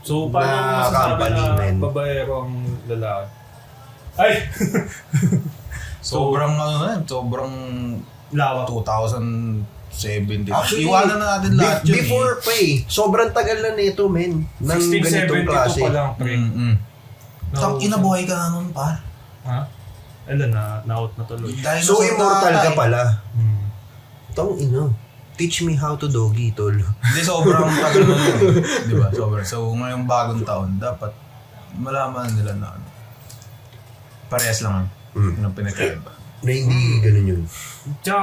Speaker 1: So, paano
Speaker 3: na
Speaker 1: mo masasabi
Speaker 3: company,
Speaker 1: na
Speaker 3: man.
Speaker 1: babaero ang lalaki? Ay!
Speaker 2: Sobrang
Speaker 1: Lawak.
Speaker 2: 2017.
Speaker 3: Actually,
Speaker 2: Iwanan na natin lahat yun
Speaker 3: before pa eh. Sobrang tagal na nito, men. Ng ganitong
Speaker 1: 1672
Speaker 3: klase.
Speaker 1: pa lang, pre.
Speaker 2: Tang inabuhay ka na nun, par.
Speaker 1: Ha? Alam na, na-out na tuloy.
Speaker 3: So, immortal ka pala.
Speaker 1: Hmm.
Speaker 3: Tong teach me how to doggy, tol.
Speaker 2: Hindi, sobrang tagal na yun. Di ba? Sobrang. So, ngayong bagong taon, dapat malaman nila na parehas lang. Yun ang pinagkaiba.
Speaker 3: Na hindi ganun yun.
Speaker 1: Tsaka,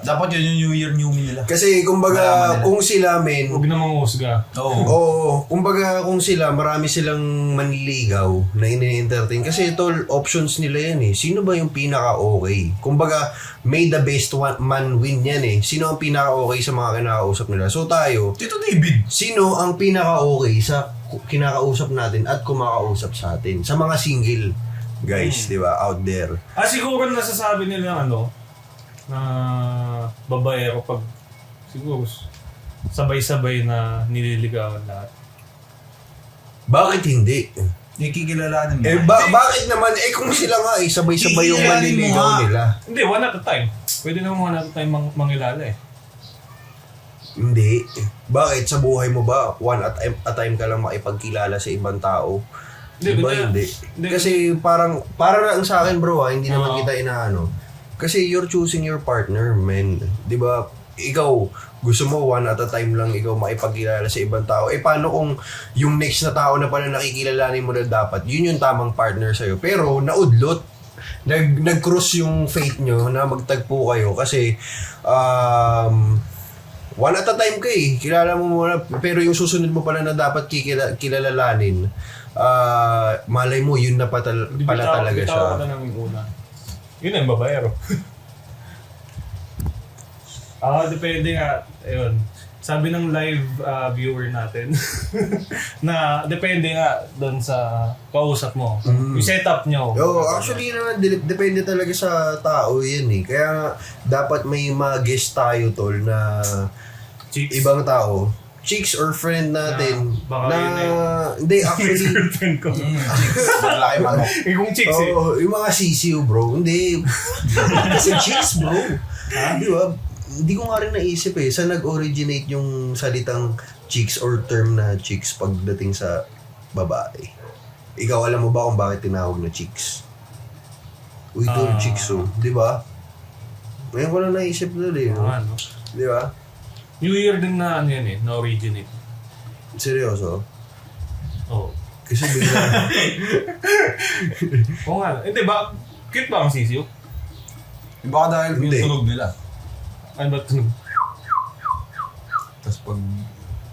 Speaker 2: Dapat yun yung New Year, New Me nila.
Speaker 3: Kasi, kumbaga,
Speaker 2: Malaman nila.
Speaker 3: kung sila, men,
Speaker 1: huwag na manghusga.
Speaker 2: Oo.
Speaker 3: kumbaga kung sila, marami silang manliligaw na ini-entertain. Kasi tol, options nila yan eh. Sino ba yung pinaka-okay? Kumbaga, may the best man win yan eh. Sino ang pinaka-okay sa mga kinakausap nila? So tayo,
Speaker 2: Tito David.
Speaker 3: sino ang pinaka-okay sa kinakausap natin at kumakausap sa atin? Sa mga single guys, di ba, out there.
Speaker 1: Siguro nasasabi nila na babaero pag siguro sabay-sabay na nililigawan lahat.
Speaker 3: Bakit hindi?
Speaker 2: Nakikilalanin mo.
Speaker 3: Bakit naman? Kung sila nga sabay-sabay yung
Speaker 2: Kikilalanin mo
Speaker 3: manliligaw
Speaker 2: nga.
Speaker 3: nila.
Speaker 1: Hindi, one at a time. Pwede naman one at a time mangilala eh.
Speaker 3: Hindi. Bakit? Sa buhay mo ba, one at a time ka lang makipagkilala sa ibang tao?
Speaker 1: Hindi,
Speaker 3: Diba?
Speaker 1: hindi.
Speaker 3: Hindi. Kasi para lang sa akin bro, hindi naman kita inaano. Kasi you're choosing your partner, man. Di ba? Ikaw, gusto mo one at a time lang ikaw makipagkilala sa ibang tao. Paano kung yung next na tao na pala nakikilalanin mo na dapat, yun yung tamang partner sa'yo. Pero naudlot. Nag-cross yung fate nyo na magtagpo kayo kasi one at a time ka eh. Kilala mo muna. Pero yung susunod mo pala na dapat kilalanin, malay mo, yun na pala talaga siya.
Speaker 1: Bitaw ka na ng una. Yun ang babaero. Depende nga. Ayun. sabi ng live viewer natin na depende nga doon sa kausap mo. Yung setup nyo.
Speaker 3: Actually naman, depende talaga sa tao yan eh. Kaya nga, dapat may mga guest tayo, tol, na
Speaker 1: Chicks.
Speaker 3: ibang tao. Chicks or friend natin.
Speaker 1: Baka
Speaker 3: Na,
Speaker 1: yun eh.
Speaker 3: hindi, actually,
Speaker 1: Girlfriend ko.
Speaker 2: Malaki manok.
Speaker 1: Kung chicks eh.
Speaker 3: yung mga sisiw, bro. Hindi. Kasi chicks, bro. Di ba? Hindi ko nga rin naisip eh. Saan nag-originate yung salitang chicks or term na chicks pagdating sa babae? Ikaw, alam mo ba kung bakit tinawag na chicks? Uy, tol, chicks oh. Di ba? Ngayon ko lang naisip doon eh. No?
Speaker 1: Ano?
Speaker 3: Di ba?
Speaker 1: New Year din na ano yan eh, na-originate.
Speaker 3: Seryoso?
Speaker 1: Oo.
Speaker 3: Kasi bigla.
Speaker 1: Oo nga. Hindi ba? Cute ba ang sisiyo?
Speaker 2: Baka dahil yung
Speaker 3: Hindi.
Speaker 2: tunog nila.
Speaker 1: Ano ba ito?
Speaker 2: Tapos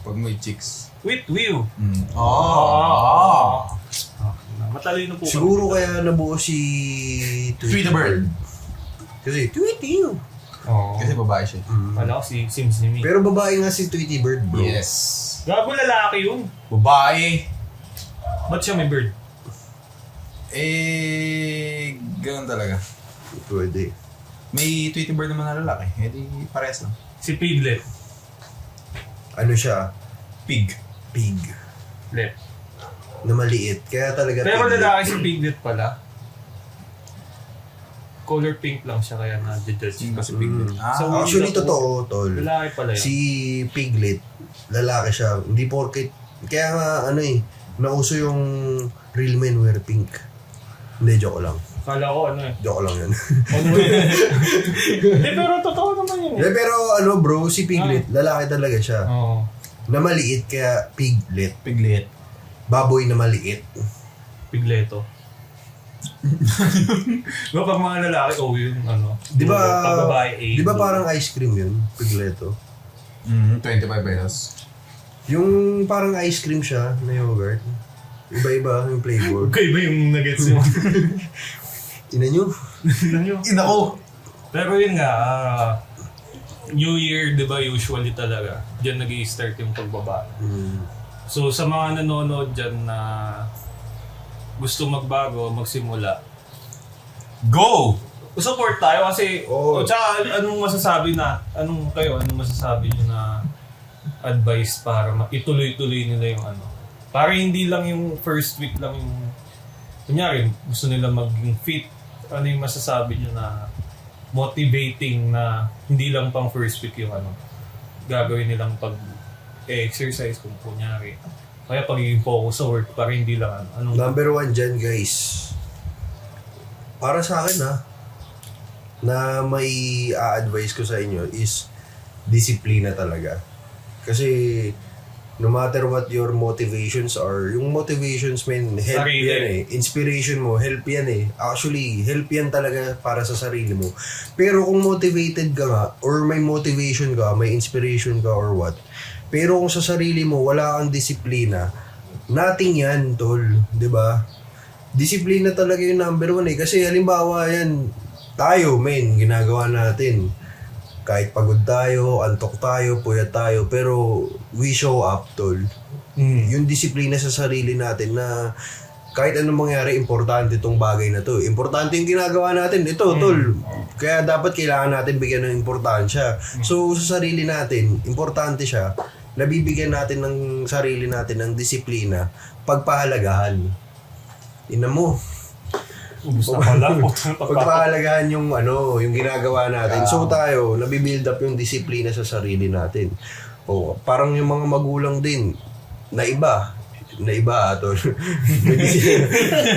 Speaker 2: pag may chicks.
Speaker 1: With Will.
Speaker 2: Oh.
Speaker 1: Matalino po.
Speaker 3: Siguro kaya nabuo si
Speaker 2: Tweety Bird.
Speaker 3: Kasi Tweety.
Speaker 1: Oo.
Speaker 2: Kasi babae siya.
Speaker 1: Wala ko si Sims ni Me.
Speaker 3: Pero babae nga si Tweety Bird, bro.
Speaker 2: Yes.
Speaker 1: Gago lalaki yun.
Speaker 2: Babae.
Speaker 1: Ba't siya may bird?
Speaker 2: Ganun talaga.
Speaker 3: Pwede.
Speaker 2: May Tweety Bird naman na lalaki. Hindi parehas lang.
Speaker 1: Si Piglet.
Speaker 3: Ano siya?
Speaker 2: Pig.
Speaker 3: Pig.
Speaker 1: Let.
Speaker 3: Na maliit. Kaya talaga
Speaker 1: Pero
Speaker 3: piglet.
Speaker 1: lalaki si Piglet pala. Color pink lang siya kaya na-judge.
Speaker 2: Kasi pig.
Speaker 1: So,
Speaker 3: Actually,
Speaker 1: Ito-
Speaker 3: totoo, tol.
Speaker 1: Lalaki pala yun.
Speaker 3: Si Piglet, lalaki siya. Hindi porket. Kaya nga, ano eh, nauso yung real men wear pink. Hindi, joke lang.
Speaker 1: Kala ko ano eh.
Speaker 3: Joke lang yan.
Speaker 1: Hindi, pero totoo naman yun eh.
Speaker 3: Pero ano bro, si Piglet, lalaki talaga siya.
Speaker 1: Oo.
Speaker 3: Na maliit, kaya Piglet.
Speaker 2: Piglet.
Speaker 3: Baboy na maliit.
Speaker 1: Pigleto. Diba pag mga lalaki, yung ano.
Speaker 3: Di ba,
Speaker 1: Pag babae,
Speaker 3: di ba parang ice cream yun? Pigleto.
Speaker 2: 25 pesos.
Speaker 3: Yung parang ice cream siya na yogurt. Iba-iba yung flavor.
Speaker 1: Okay ba yung nuggets nyo?
Speaker 3: Ina nyo?
Speaker 2: Ina ko!
Speaker 1: Pero yun nga, New Year, di ba, usually talaga, dyan nag-i-start yung pagbaba. So, sa mga nanonood dyan na gusto magbago, magsimula,
Speaker 2: Go!
Speaker 1: support tayo kasi,
Speaker 3: Oo.
Speaker 1: tsaka anong masasabi nyo na advice para ituloy-tuloy nila yung ano? Para hindi lang yung first week lang yung, kunyari, gusto nila maging fit, ano yung masasabi nyo na motivating na hindi lang pang first week yung ano, gagawin nilang pag-exercise kung kunyari. Kaya pagiging focus sa work para hindi lang ano. Anong,
Speaker 3: Number 1 dyan guys. Para sa akin na may a-advise ko sa inyo is disiplina talaga. Kasi no matter what your motivations are, yung motivations men, help
Speaker 1: Sarili.
Speaker 3: yan eh. Inspiration mo, help yan eh. Actually, help yan talaga para sa sarili mo. Pero kung motivated ka nga, or may motivation ka, may inspiration ka or what, pero kung sa sarili mo, wala kang disiplina, nothing yan, tol. 'Di ba? Disiplina talaga yung number 1 eh. Kasi halimbawa yan, tayo, men, ginagawa natin. Kahit pagod tayo, antok tayo, puyat tayo, pero we show up, tol. Yung disiplina sa sarili natin na kahit anong mangyari, importante itong bagay na to. Importante yung ginagawa natin. Ito, tol. Kaya dapat kailangan natin bigyan ng importansya. So, sa sarili natin, importante siya. Nabibigyan natin ng sarili natin ng disiplina, pagpahalagahan. Ina mo.
Speaker 1: ubus na pala.
Speaker 3: Pagpahalagahan yung yung ginagawa natin. So tayo, nabibuild up yung disiplina sa sarili natin. O, parang yung mga magulang din, na iba tol.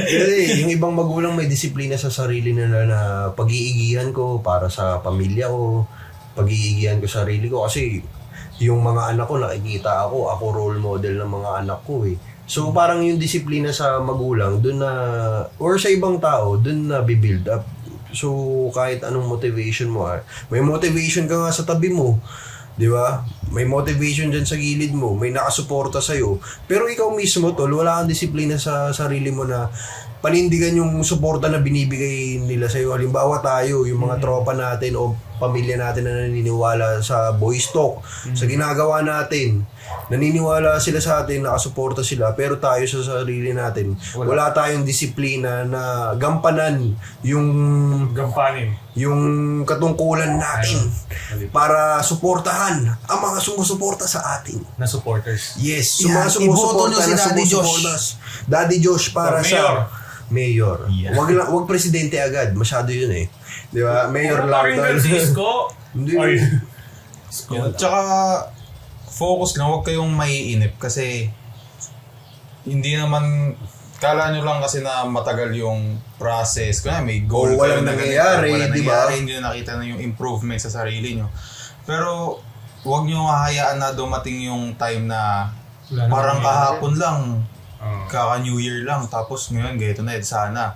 Speaker 3: Kasi yung ibang magulang may disiplina sa sarili nila na pag-iigihan ko para sa pamilya ko, pag-iigihan ko sa sarili ko kasi yung mga anak ko nakikita ako role model ng mga anak ko eh. So parang yung disiplina sa magulang dun na or sa ibang tao dun na bibuild up. So kahit anong motivation mo, may motivation ka nga sa tabi mo. 'Di ba? May motivation diyan sa gilid mo, may nakasuporta sa iyo. Pero ikaw mismo tol, wala kang disiplina sa sarili mo na panindigan yung suporta na binibigay nila sa'yo. Halimbawa tayo, yung mga tropa natin o pamilya natin na naniniwala sa Boys Talk, sa ginagawa natin. Naniniwala sila sa atin, nakasuporta sila, pero tayo sa sarili natin, wala tayong disiplina na gampanan
Speaker 1: Gampanin.
Speaker 3: yung katungkulan natin para suportahan ang mga sumusuporta sa atin.
Speaker 1: Na supporters.
Speaker 3: Yes,
Speaker 2: Yan,
Speaker 3: mga
Speaker 2: iboto
Speaker 3: sumusuporta
Speaker 2: nyo si
Speaker 3: na
Speaker 2: Daddy
Speaker 3: sumusuportas. Daddy Josh para
Speaker 1: For
Speaker 3: sa mayor.
Speaker 2: Yeah.
Speaker 3: Wag presidente agad, masyado yun eh. Di ba? Mayor lang.
Speaker 1: Paring Francisco.
Speaker 3: Hindi.
Speaker 1: Ay.
Speaker 2: Tsaka, focus lang, huwag kayong maiinip kasi hindi naman, kala nyo lang kasi na matagal yung process. Kaya may goal
Speaker 3: O, walang
Speaker 2: kayo na ganito,
Speaker 3: nangyayari,
Speaker 2: walang
Speaker 3: di ba?
Speaker 2: nangyayari, hindi nyo nakita na yung improvement sa sarili nyo. Pero, huwag nyo hahayaan na dumating yung time na
Speaker 1: Wala na
Speaker 2: parang
Speaker 1: nangyayari.
Speaker 2: kahapon lang,
Speaker 1: Oh.
Speaker 2: kaka-New Year lang, tapos ngayon ganito na, sana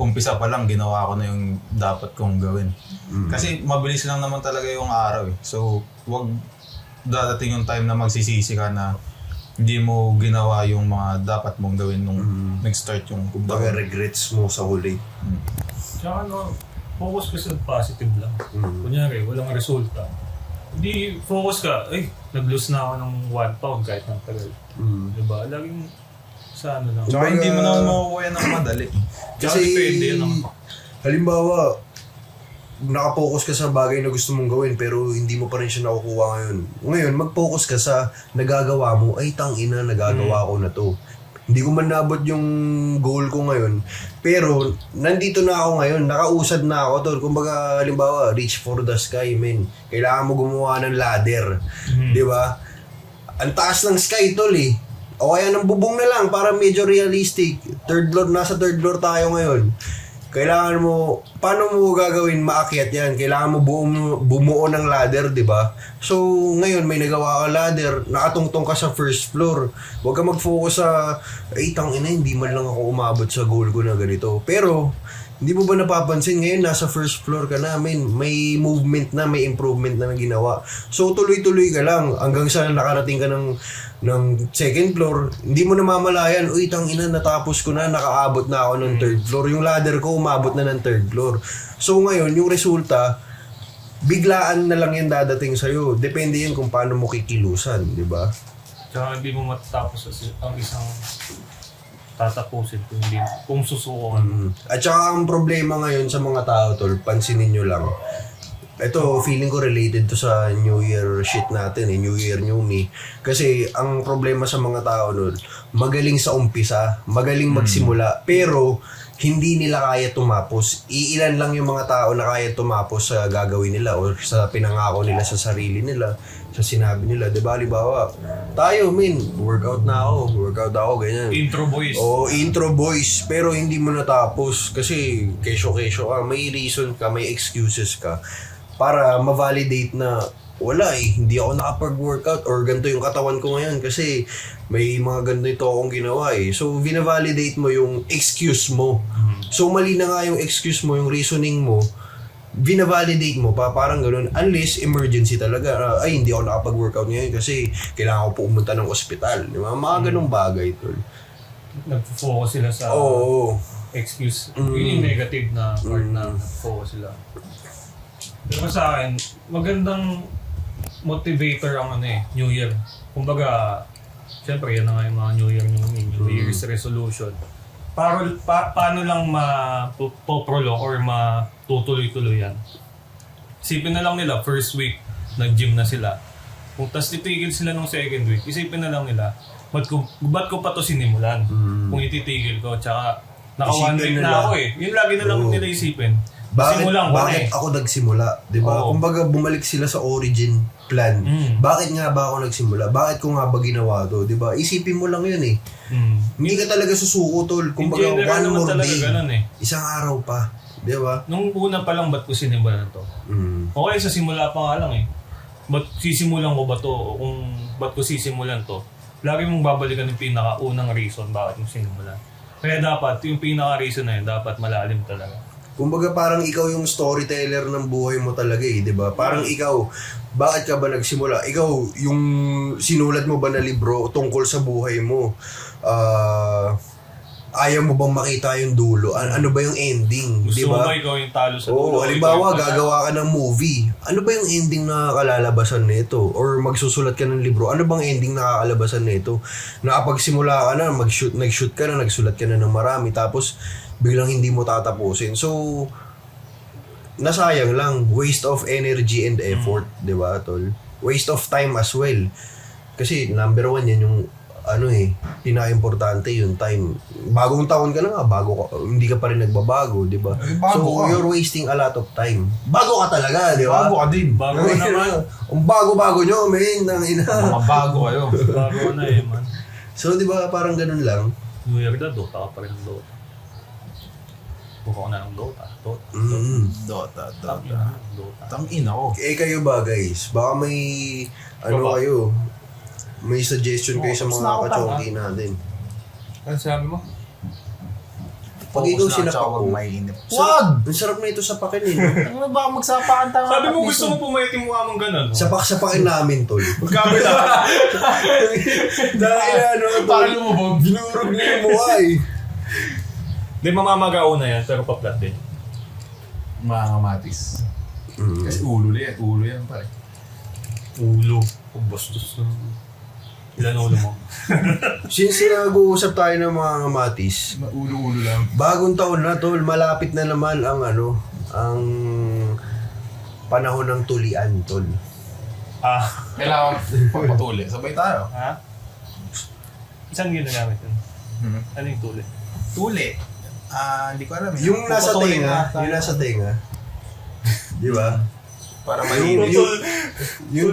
Speaker 2: umpisa pa lang ginawa ko na yung dapat kong gawin. Kasi mabilis lang naman talaga yung araw eh. So, wag dadating yung time na magsisisi ka na hindi mo ginawa yung mga dapat mong gawin nung nag-start yung
Speaker 3: Kumbaga regrets mo sa huli.
Speaker 1: Tsaka focus ka sa positive lang. Kunyari, walang resulta. Hindi focus ka, ay, nag-lose na ako ng 1 pound kahit ng tagal. Diba? Laging sa ano lang.
Speaker 2: Tsaka hindi mo naman makukuha yan ng madali.
Speaker 1: Tsaka depende yun ang
Speaker 3: halimbawa, nakapokus ka sa bagay na gusto mong gawin pero hindi mo pa rin siya nakukuha ngayon. Ngayon, mag-focus ka sa nagagawa mo, ay tangina, nagagawa ko na to. Hindi ko man nabot yung goal ko ngayon. Pero, nandito na ako ngayon. Nakausad na ako, tol. Kumbaga, halimbawa, reach for the sky, men. Kailangan mo gumawa ng ladder. Di ba? Ang taas ng sky, tol, eh. O kaya ng bubong na lang para medyo realistic. Nasa third floor tayo ngayon. Kailangan mo, paano mo gagawin maakyat yan? Kailangan mo bumuo ng ladder, di ba? So, ngayon may nagawa ka ladder, nakatungtong ka sa first floor. Huwag ka mag-focus sa, ay, tangina, hindi man lang ako umabot sa goal ko na ganito. Pero, hindi mo ba napapansin ngayon, nasa first floor ka na, may movement na, may improvement na ginawa. So, tuloy-tuloy ka lang hanggang sa nakarating ka ng second floor. Hindi mo namamalayan, uy, tangina, natapos ko na, nakaabot na ako ng third floor. Yung ladder ko, umabot na ng third floor. So, ngayon, yung resulta, biglaan na lang yan dadating sa'yo. Depende yan kung paano mo kikilusan, di ba?
Speaker 1: Tsaka hindi mo matatapos ang isang tatapusin kung susuko ka.
Speaker 3: At saka ang problema ngayon sa mga tao, tol, pansinin nyo lang. Ito, feeling ko related to sa New Year shit natin, New Year, New Me. Kasi ang problema sa mga tao, tol, magaling sa umpisa, magaling magsimula, pero hindi nila kaya tumapos. Iilan lang yung mga tao na kaya tumapos sa gagawin nila o sa pinangako nila sa sarili nila, sa sinabi nila. Diba, halimbawa, tayo, workout na ako, ganyan.
Speaker 1: Intro boys.
Speaker 3: Oo, intro boys, pero hindi mo natapos kasi kesyo-kesyo ka, may reason ka, may excuses ka para ma-validate na wala hindi ako nakapag-workout or ganito yung katawan ko ngayon kasi may mga ganito akong ginawa So, vina-validate mo yung excuse mo. So, mali na nga yung excuse mo, yung reasoning mo, vina-validate mo pa, parang ganun. Unless emergency talaga, ay hindi ako nakapag-workout ngayon kasi kailangan ko pumunta ng ospital. Di ba? Mga ganung bagay, tol.
Speaker 1: Nag-focus sila sa excuse. Yun yung negative na part na nag-focus sila. Pero sa akin, magandang motivator ang New Year. Kumbaga, siyempre yan na nga yung mga New Year, New Year's resolution. Paano lang ma-prolong or matutuloy-tuloy yan? Isipin na lang nila, first week, nag-gym na sila. Kung tas titigil sila nung second week, isipin na lang nila, ba't ko pa to sinimulan? Kung ititigil ko, tsaka naka 1 week na ako Yun lagi na lang nila isipin.
Speaker 3: Bakit ako nagsimula? Diba? Kumbaga bumalik sila sa origin plan. Bakit nga ba ako nagsimula? Bakit ko nga ba ginawa to? Diba? Isipin mo lang yun Hindi ka talaga susuko, tol. Kumbaga one more day.
Speaker 1: Ganun,
Speaker 3: Isang araw pa. Diba?
Speaker 1: Nung una pa lang, ba't ko sinimulan to? Okay, sa simula pa nga lang Ba't sisimulan ko ba to? O kung ba't ko sisimulan to? Lagi mong babalikan yung pinaka-unang reason bakit mo sinimulan. Kaya dapat, yung pinaka-reason na yun, dapat malalim talaga.
Speaker 3: Kumbaga parang ikaw yung storyteller ng buhay mo talaga di ba? Parang ikaw, bakit ka ba nagsimula? Ikaw, yung sinulat mo ba na libro tungkol sa buhay mo? ayaw mo bang makita yung dulo? Ano ba yung ending?
Speaker 1: Gusto
Speaker 3: Di
Speaker 1: mo
Speaker 3: ba?
Speaker 1: ba ikaw yung talo sa
Speaker 3: Oo,
Speaker 1: dulo?
Speaker 3: halimbawa,
Speaker 1: Ikaw yung
Speaker 3: gagawa ka ng movie. Ano ba yung ending na kalalabasan nito? Or magsusulat ka ng libro, ano bang ending na kakalabasan nito? Nakapagsimula ka na, nag-shoot ka na, nagsulat ka na ng marami, tapos biglang hindi mo tatapusin. So, nasayang lang. Waste of energy and effort, di ba, tol? Waste of time as well. Kasi number 1 yan yung pinaka-importante yung time. Bagong taon ka na nga, hindi ka pa rin nagbabago, di ba? So, you're wasting a lot of time. Bago ka talaga, di ba?
Speaker 2: Bago ka din.
Speaker 1: Bago ka naman.
Speaker 3: Ang bago-bago nyo, men, ng ina.
Speaker 2: Mga bago kayo.
Speaker 1: Bago ka na man.
Speaker 3: So, di ba, parang ganun lang.
Speaker 1: New Year na, Dota ka pa rin ng Dota. Buka ko na ng Dota.
Speaker 2: Dota.
Speaker 1: Dota.
Speaker 2: Tangin ako.
Speaker 3: Kayo ba, guys? Baka may, kayo, may suggestion kayo sa
Speaker 2: Tapos
Speaker 3: mga
Speaker 2: na ako,
Speaker 3: kachonki natin.
Speaker 1: Ano sabi mo?
Speaker 3: Pag ikaw sinapak ko,
Speaker 2: mainip.
Speaker 3: Wag! Ang sarap na ito sa pakin eh. No?
Speaker 2: Ano ba magsapakan tayo?
Speaker 1: Sabi mo gusto mo pumayat yung mukha mong gano'n.
Speaker 3: Sapak-sapakin namin, tol.
Speaker 1: Magkabila.
Speaker 3: Dahil
Speaker 2: Parang lumubog.
Speaker 3: Binurog na yung mukha eh.
Speaker 1: Di mamamagao na yan, pero pa-flat din.
Speaker 2: Mga kamatis. Kasi ulo yan pare.
Speaker 1: Ulo. Bastos na. Ilan ulo mo?
Speaker 3: Since nag-uusap tayo ng mga kamatis,
Speaker 2: Ulo lang.
Speaker 3: bagong taon na, tol, malapit na naman ang ang panahon ng tulian, tol.
Speaker 2: Kailangan pagpatuli. Sabay tayo.
Speaker 1: Ha? Isang ginagamit yun? Ano yung tuli?
Speaker 2: Tuli. Hindi ko alam.
Speaker 3: Yung nasa
Speaker 2: Puputulin
Speaker 3: tenga,
Speaker 2: na tayo.
Speaker 3: yung nasa tenga. Di ba?
Speaker 2: Para malinis.
Speaker 3: Yung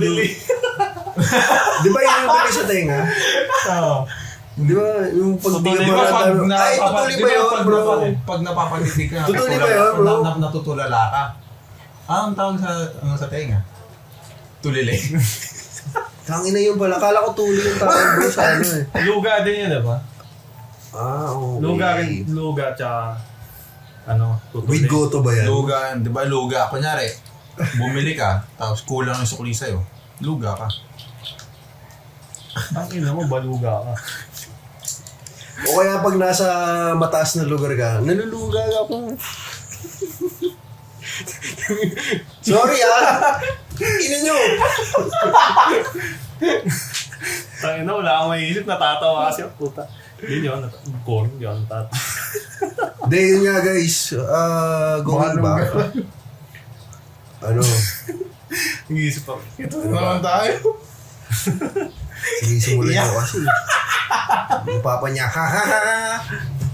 Speaker 3: di ba yung tuli sa tenga?
Speaker 1: Oo.
Speaker 3: Di ba? Yung pag di ka
Speaker 1: Tutuli ba
Speaker 3: marata- Ay, tutuli ba yun, bro?
Speaker 2: Pag napapanitig ka.
Speaker 3: Tutuli ba yun, bro?
Speaker 2: Natutulala ka. Ang tawag sa tenga? Tulili.
Speaker 3: Tangina yun pala. Kala ko tuli yung tawag, bro, sa eh.
Speaker 1: Luga din yun, diba?
Speaker 3: Okay.
Speaker 1: Luga, tsaka tutuli.
Speaker 3: With goto ba yan?
Speaker 2: Luga, di ba luga? Kunyari, bumili ka, tapos kulang yung sukli sa'yo. Luga ka.
Speaker 1: Ang ina mo, baluga ka.
Speaker 3: O kaya pag nasa mataas na lugar ka, naluluga ako. Sorry Ina nyo!
Speaker 1: Tangin na, wala akong maiisip, natatawa kasi ako, puta. Hindi yun, hindi yun, natatawa.
Speaker 3: Hindi, yun nga guys. Going back.
Speaker 1: Nag-iisip ako.
Speaker 2: Ito naman tayo.
Speaker 3: Sige, simulan nyo kasi. Yung papa niya,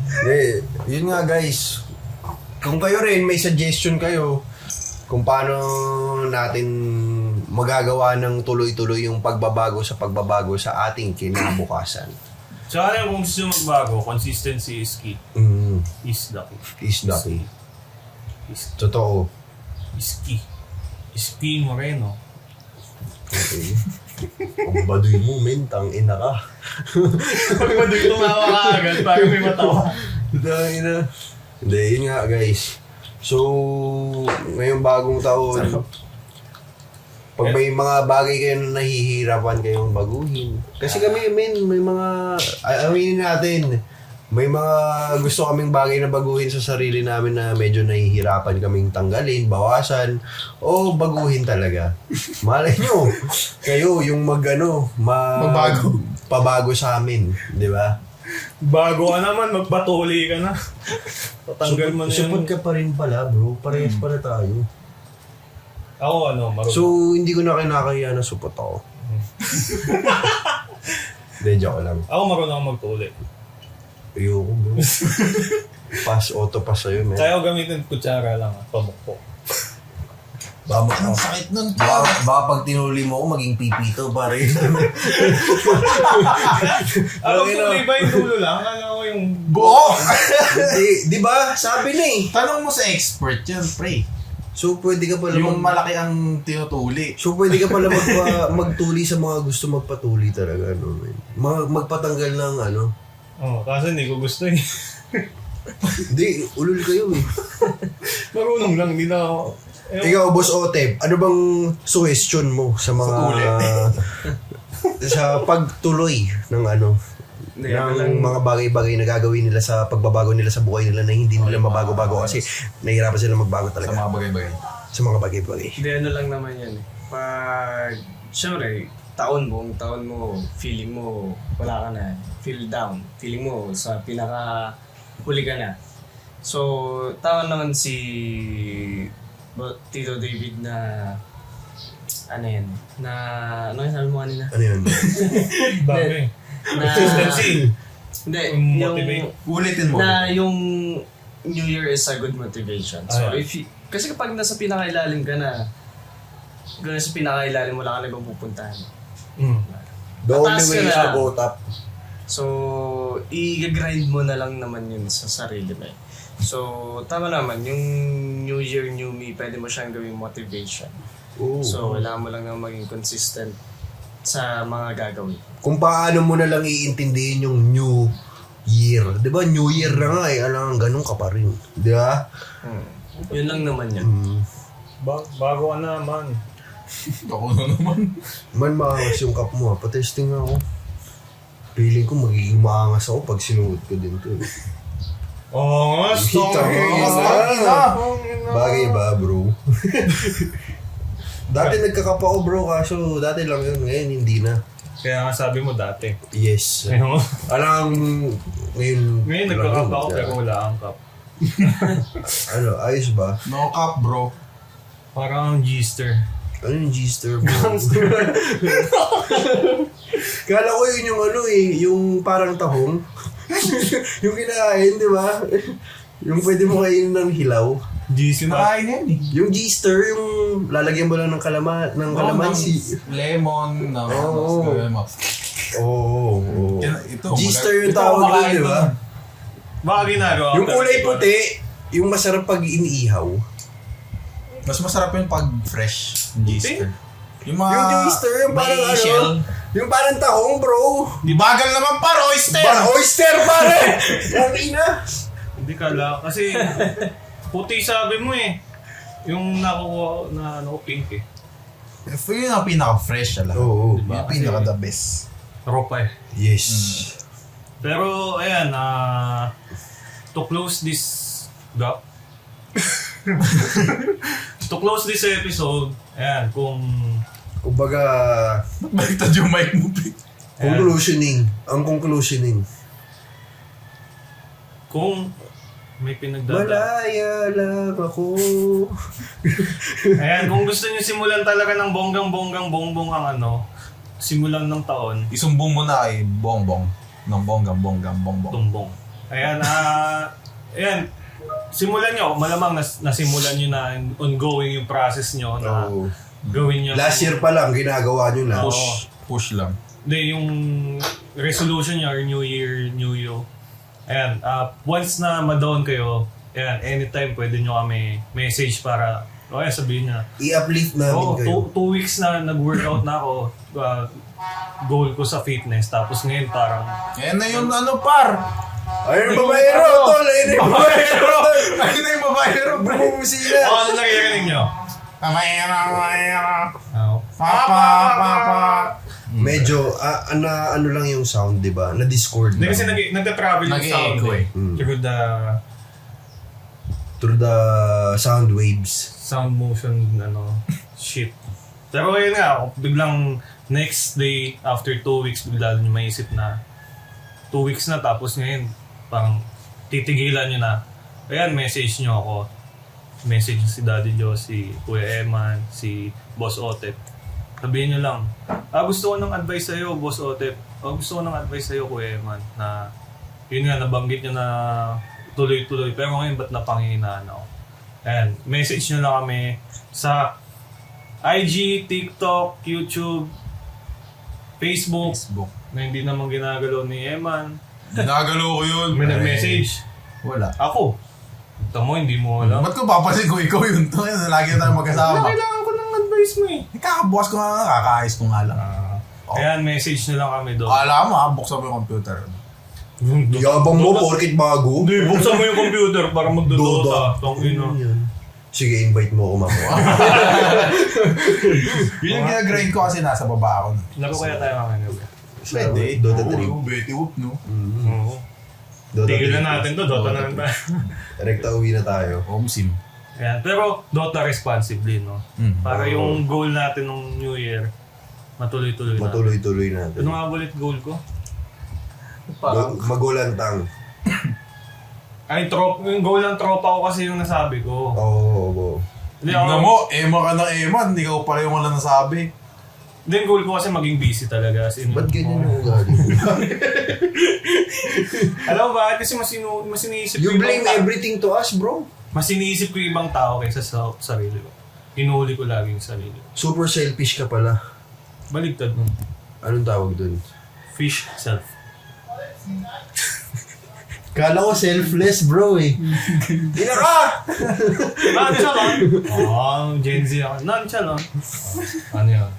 Speaker 3: Hindi, yun nga guys. Kung kayo rin, may suggestion kayo kung paano natin magagawa ng tuloy-tuloy yung pagbabago sa ating kinabukasan.
Speaker 1: Tsaka kung gusto magbago, consistency is key. Is the key.
Speaker 3: Is the key.
Speaker 1: Is
Speaker 3: Totoo.
Speaker 1: key. Is P. Moreno.
Speaker 3: Okay. Ang baduy mo, men. Tangina ka.
Speaker 1: Pag maduy, tumawa ka agad, parang may matawa.
Speaker 3: Tangina. Hindi, yun nga guys. So, ngayong bagong taon, pag may mga bagay kayo na nahihirapan kayong baguhin. Kasi kami, men, may mga, aminin natin, may mga gusto kaming bagay na baguhin sa sarili namin na medyo nahihirapan kaming tanggalin, bawasan, o baguhin talaga. Malay nyo, kayo yung
Speaker 2: Magbago.
Speaker 3: pabago sa amin, di ba?
Speaker 1: Bago ka naman, magpatuli ka na. Tatanggal mo na yun.
Speaker 3: Support ka pa rin pala, bro. Parehas pala tayo.
Speaker 1: Ako marunong.
Speaker 3: So, hindi ko na kinakaya na support ako. Hindi, joke lang.
Speaker 1: Ako marunong magtuli.
Speaker 3: Ayoko, bro. Auto pass sa'yo, man.
Speaker 1: Kaya ko gamitin kutsara lang, pamukpok.
Speaker 2: Ang sakit nun.
Speaker 3: Baka pag tinuli mo ako, maging pipito, pare.
Speaker 1: Alam tuloy ba yung dulo lang? Alam ko yung
Speaker 2: Buo!
Speaker 3: Di ba? Sabi na eh.
Speaker 2: Tanong mo sa expert yan, pre.
Speaker 3: So, pwede ka pala
Speaker 2: Yung malaki ang tinutuli.
Speaker 3: So, pwede ka pala magtuli sa mga gusto magpatuli talaga, no, man. Magpatanggal ng
Speaker 1: kasi hindi ko gusto eh.
Speaker 3: Hindi, ulul kayo eh.
Speaker 1: Marunong lang, hindi na ako.
Speaker 3: Ikaw, Boss Otep, ano bang suggestion mo sa mga... sa pagtuloy ng ng mga bagay-bagay na gagawin nila sa pagbabago nila sa buhay nila na hindi nila mabago-bago kasi nahihirapan sila magbago
Speaker 2: Sa
Speaker 3: talaga.
Speaker 2: mga bagay-bagay.
Speaker 3: Sa mga bagay-bagay.
Speaker 4: Hindi, ano lang naman yan eh. Pag, syempre, buong taon mo, feeling mo, wala ka na. Feel down. Feeling mo, sa pinaka-huli ka na. So, tama naman si Tito David na, ano yan, na, ano yung sabi mo kanina?
Speaker 3: Ano yun?
Speaker 1: Bagay.
Speaker 4: Na,
Speaker 1: Consistency.
Speaker 4: hindi,
Speaker 1: Motivate.
Speaker 2: Ulitin mo.
Speaker 4: na yung New Year is a good motivation. So,
Speaker 1: Ayan.
Speaker 4: if you, kasi kapag nasa pinakailalim ka na, gano'n sa pinakailalim, wala ka na ibang pupuntahan.
Speaker 3: The only
Speaker 4: Mataas
Speaker 3: way
Speaker 4: ka
Speaker 3: is
Speaker 4: na.
Speaker 3: to go top.
Speaker 4: So, i-grind mo na lang naman yun sa sarili mo. So, tama naman, yung New Year, New Me, pwede mo siyang gawing motivation.
Speaker 3: Oo.
Speaker 4: So, kailangan mo lang na maging consistent sa mga gagawin.
Speaker 3: Kung paano mo na lang iintindihin yung New Year. Di ba? New Year na nga eh. Alam, ganun ka pa rin. Di ba?
Speaker 4: Yun lang naman yun.
Speaker 1: Bago ka naman.
Speaker 2: Ako na naman.
Speaker 3: Man, maangas yung cup mo. Patesting ako. Feeling ko magiging maangas ako pag sinuot ko din to.
Speaker 1: Oo nga,
Speaker 3: Kita mo. Bagay ba, bro? Dati nagkakap ako, bro. Kaso dati lang yun. Ngayon, hindi na.
Speaker 1: Kaya nga sabi mo dati.
Speaker 3: Yes.
Speaker 1: Ngayon,
Speaker 3: Alam, ngayon...
Speaker 1: ngayon nagka-cup ako pero wala kang cup.
Speaker 3: Ano, ayos ba?
Speaker 2: No cap, bro.
Speaker 1: Parang ang G-ster.
Speaker 3: Ano yung G-Star, bro? Kala ko yun yung ano eh, yung parang tahong. Yung kinakain, di ba? Yung pwede mo kainin ng hilaw.
Speaker 1: G-ster.
Speaker 2: Sinakain yan eh.
Speaker 3: Yung G-Star, yung lalagyan mo lang ng kalamansi.
Speaker 2: Lemon, ng
Speaker 3: Oo. Oo.
Speaker 2: Ito,
Speaker 3: G-Star yung
Speaker 2: ito
Speaker 3: tawag
Speaker 2: kumakain
Speaker 3: doon, di ba?
Speaker 2: doon.
Speaker 1: Baka ginagawa.
Speaker 3: Yung kulay puti, yung masarap pag iniihaw.
Speaker 2: Mas masarap yun pag fresh. Yung G-Star. Yung mga...
Speaker 3: Yung G-Star, yung parang
Speaker 2: may
Speaker 3: ano,
Speaker 2: shell.
Speaker 3: yung parang tahong, bro.
Speaker 2: Di bagal naman par, oyster!
Speaker 3: Oyster, pare! Hindi na.
Speaker 1: Hindi kala. Kasi puti sabi mo eh. Yung nakukuha na ano, pink eh.
Speaker 2: Yun ang pinaka-fresh ala.
Speaker 3: Oo.
Speaker 2: Yung pinaka-the best.
Speaker 1: Ropa eh.
Speaker 3: Yes.
Speaker 1: Pero ayan, to close this gap. To close this episode, ayan, kung
Speaker 3: Kumbaga,
Speaker 2: Baliktad yung mic mo, Pete.
Speaker 3: conclusioning. Ang conclusioning.
Speaker 1: kung may pinagdadaan.
Speaker 3: Malaya lang ako.
Speaker 1: Ayan, kung gusto niyo simulan talaga ng bonggang-bonggang bongbong ang ano, simulan ng taon,
Speaker 2: Isumbong mo na kay Bongbong. Ng bonggang bongbong.
Speaker 1: tumbong. Ayan, ayan, simulan nyo. Malamang nasimulan nyo na ongoing yung process nyo na
Speaker 3: Oo.
Speaker 1: gawin nyo.
Speaker 3: Last year pa lang, ginagawa nyo na.
Speaker 2: Push lang.
Speaker 1: Hindi, yung resolution nyo or New Year, New You. Ayan, once na ma-down kayo, ayan, anytime pwede nyo kami message para, okay, sabihin na,
Speaker 3: I-uplift namin kayo.
Speaker 1: 2 weeks na nag-workout na ako, goal ko sa fitness, tapos ngayon parang,
Speaker 2: Yan na yung ano, par!
Speaker 3: Ayun yung babayero, tol! Ayun yung babayero!
Speaker 2: Ayun na yung babayero, bro!
Speaker 3: Bumubusina!
Speaker 1: ano nangyayari ninyo?
Speaker 2: Papa!
Speaker 3: Medyo, ano lang yung sound, di ba? Na-discord
Speaker 1: Hindi
Speaker 3: lang.
Speaker 1: kasi nagka-travel yung sound
Speaker 2: Nag-e-echo
Speaker 1: eh.
Speaker 3: Mm.
Speaker 1: Through the
Speaker 3: Through the sound waves.
Speaker 1: sound motion, shit. Pero ayun nga, biglang next day, after 2 weeks, bigla nyo maisip na 2 weeks na, tapos ngayon, parang titigilan nyo na. Ayan, message nyo ako. Message si Daddy Joe, si Kuya Eman, si Boss Otep. Sabihin nyo lang, gusto ko ng advice sa'yo, Boss Otep. Gusto ko ng advice sa'yo, Kuya Eman, na yun nga, nabanggit nyo na tuloy-tuloy. Pero ngayon, ba't napangihinaan ako? Ayan, message nyo lang kami sa IG, TikTok, YouTube, Facebook, na hindi naman ginagalaw ni Eman.
Speaker 2: Ginagalo ko yun.
Speaker 1: May nag-message.
Speaker 2: Wala.
Speaker 1: Ako. Ito mo, hindi mo alam.
Speaker 2: Ba't ko papasin ko ikaw yun? Lagi na tayo magkasama.
Speaker 1: Kailangan ko ng advice mo eh.
Speaker 2: Kakabukas ko nga, kakaayos ko nga lang.
Speaker 1: Ayan, message nyo lang kami doon.
Speaker 2: Akala mo ha, buksan mo yung computer.
Speaker 3: Yabang mo, porkit bago.
Speaker 1: Hindi, buksan mo yung computer para magdodota.
Speaker 3: Doda.
Speaker 1: Tangina.
Speaker 3: Sige, invite mo ako mamaya.
Speaker 2: Yun yung ginagrind ko kasi nasa baba ako.
Speaker 1: Laro kaya tayo mga
Speaker 3: Sa
Speaker 2: Pwede.
Speaker 3: Dota 3.
Speaker 2: Oo, Betty Whoop, no?
Speaker 1: Oo.
Speaker 3: Dota
Speaker 1: Tigil
Speaker 3: 3.
Speaker 1: na natin to, Dota na lang tayo.
Speaker 3: Rekta uwi na tayo.
Speaker 2: Home sim.
Speaker 1: Ayan. Pero Dota responsibly, no? Para
Speaker 3: Oo.
Speaker 1: yung goal natin ng New Year, matuloy-tuloy na.
Speaker 3: Matuloy-tuloy natin.
Speaker 1: Ano nga ulit goal ko?
Speaker 3: Magulantang.
Speaker 1: Ay, yung goal ng tropa ko kasi yung nasabi ko.
Speaker 3: Oo.
Speaker 1: Hindi
Speaker 2: Tignan mo, Ema ka ng Ema, hindi ka pala yung wala nasabi.
Speaker 1: Hindi, yung goal ko kasi maging busy talaga. As in,
Speaker 3: Ba't ganyan yung ugali mo?
Speaker 1: Alam mo ba? Kasi mas iniisip
Speaker 3: You
Speaker 1: ko
Speaker 3: blame
Speaker 1: ibang
Speaker 3: everything to us, bro.
Speaker 1: mas iniisip ko yung ibang tao kaysa sa sarili ko. Hinuhuli ko lagi yung sarili ko.
Speaker 3: Super selfish ka pala.
Speaker 1: Baligtad nun.
Speaker 3: Anong tawag dun?
Speaker 1: Fish self.
Speaker 3: Kala ko selfless, bro eh. Ina ka!
Speaker 1: Nonchalant! Oo, Gen Z ako. Nonchalant. Ano yun?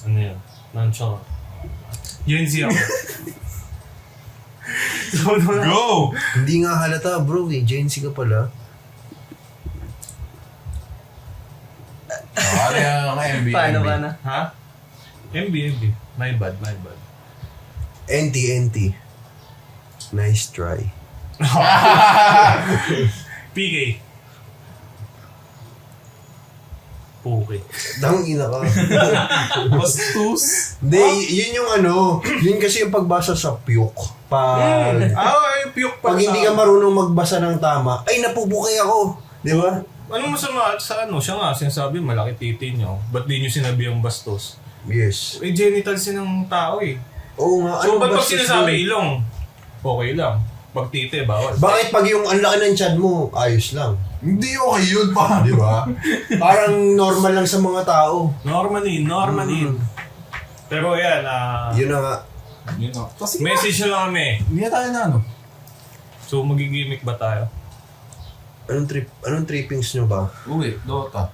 Speaker 1: Ano yun? Nonchalant. Gen Z ako. So,
Speaker 2: Go!
Speaker 3: Hindi nga halata, bro eh. Gen Z ka pala.
Speaker 2: Ano yung MB?
Speaker 4: Paano ka na?
Speaker 1: ha? MB. My bad.
Speaker 3: NT. Nice try.
Speaker 1: PK. Puke.
Speaker 3: Dang ina ka.
Speaker 2: Bastos.
Speaker 3: Hindi, yun yung ano. Yun kasi yung pagbasa sa puke. Pag
Speaker 1: Ay, puke pa.
Speaker 3: pag hindi ka marunong magbasa ng tama, ay napupukay ako. Di ba?
Speaker 1: Anong masama sa ano? Siya nga, sinasabi, malaki titi niyo. Ba't di niyo sinabi yung bastos?
Speaker 3: Yes.
Speaker 1: Eh, genitals yun ng tao eh.
Speaker 3: Oo nga.
Speaker 1: So, ba't pag
Speaker 3: bastos
Speaker 1: sinasabi
Speaker 3: yun?
Speaker 1: ilong? Okay lang. Pag titi, bawal.
Speaker 3: Bakit pag yung ang laki ng tiyan mo, ayos lang?
Speaker 2: Hindi okay yun pa.
Speaker 3: Di ba? Parang normal lang sa mga tao.
Speaker 1: Normally. Pero yan,
Speaker 3: Yun na nga.
Speaker 2: Yun o. Kasi
Speaker 1: message nyo lang kami.
Speaker 2: hindi na tayo na ano.
Speaker 1: So, magigimik ba tayo?
Speaker 3: Anong trippings nyo ba?
Speaker 2: Uwi, Dota.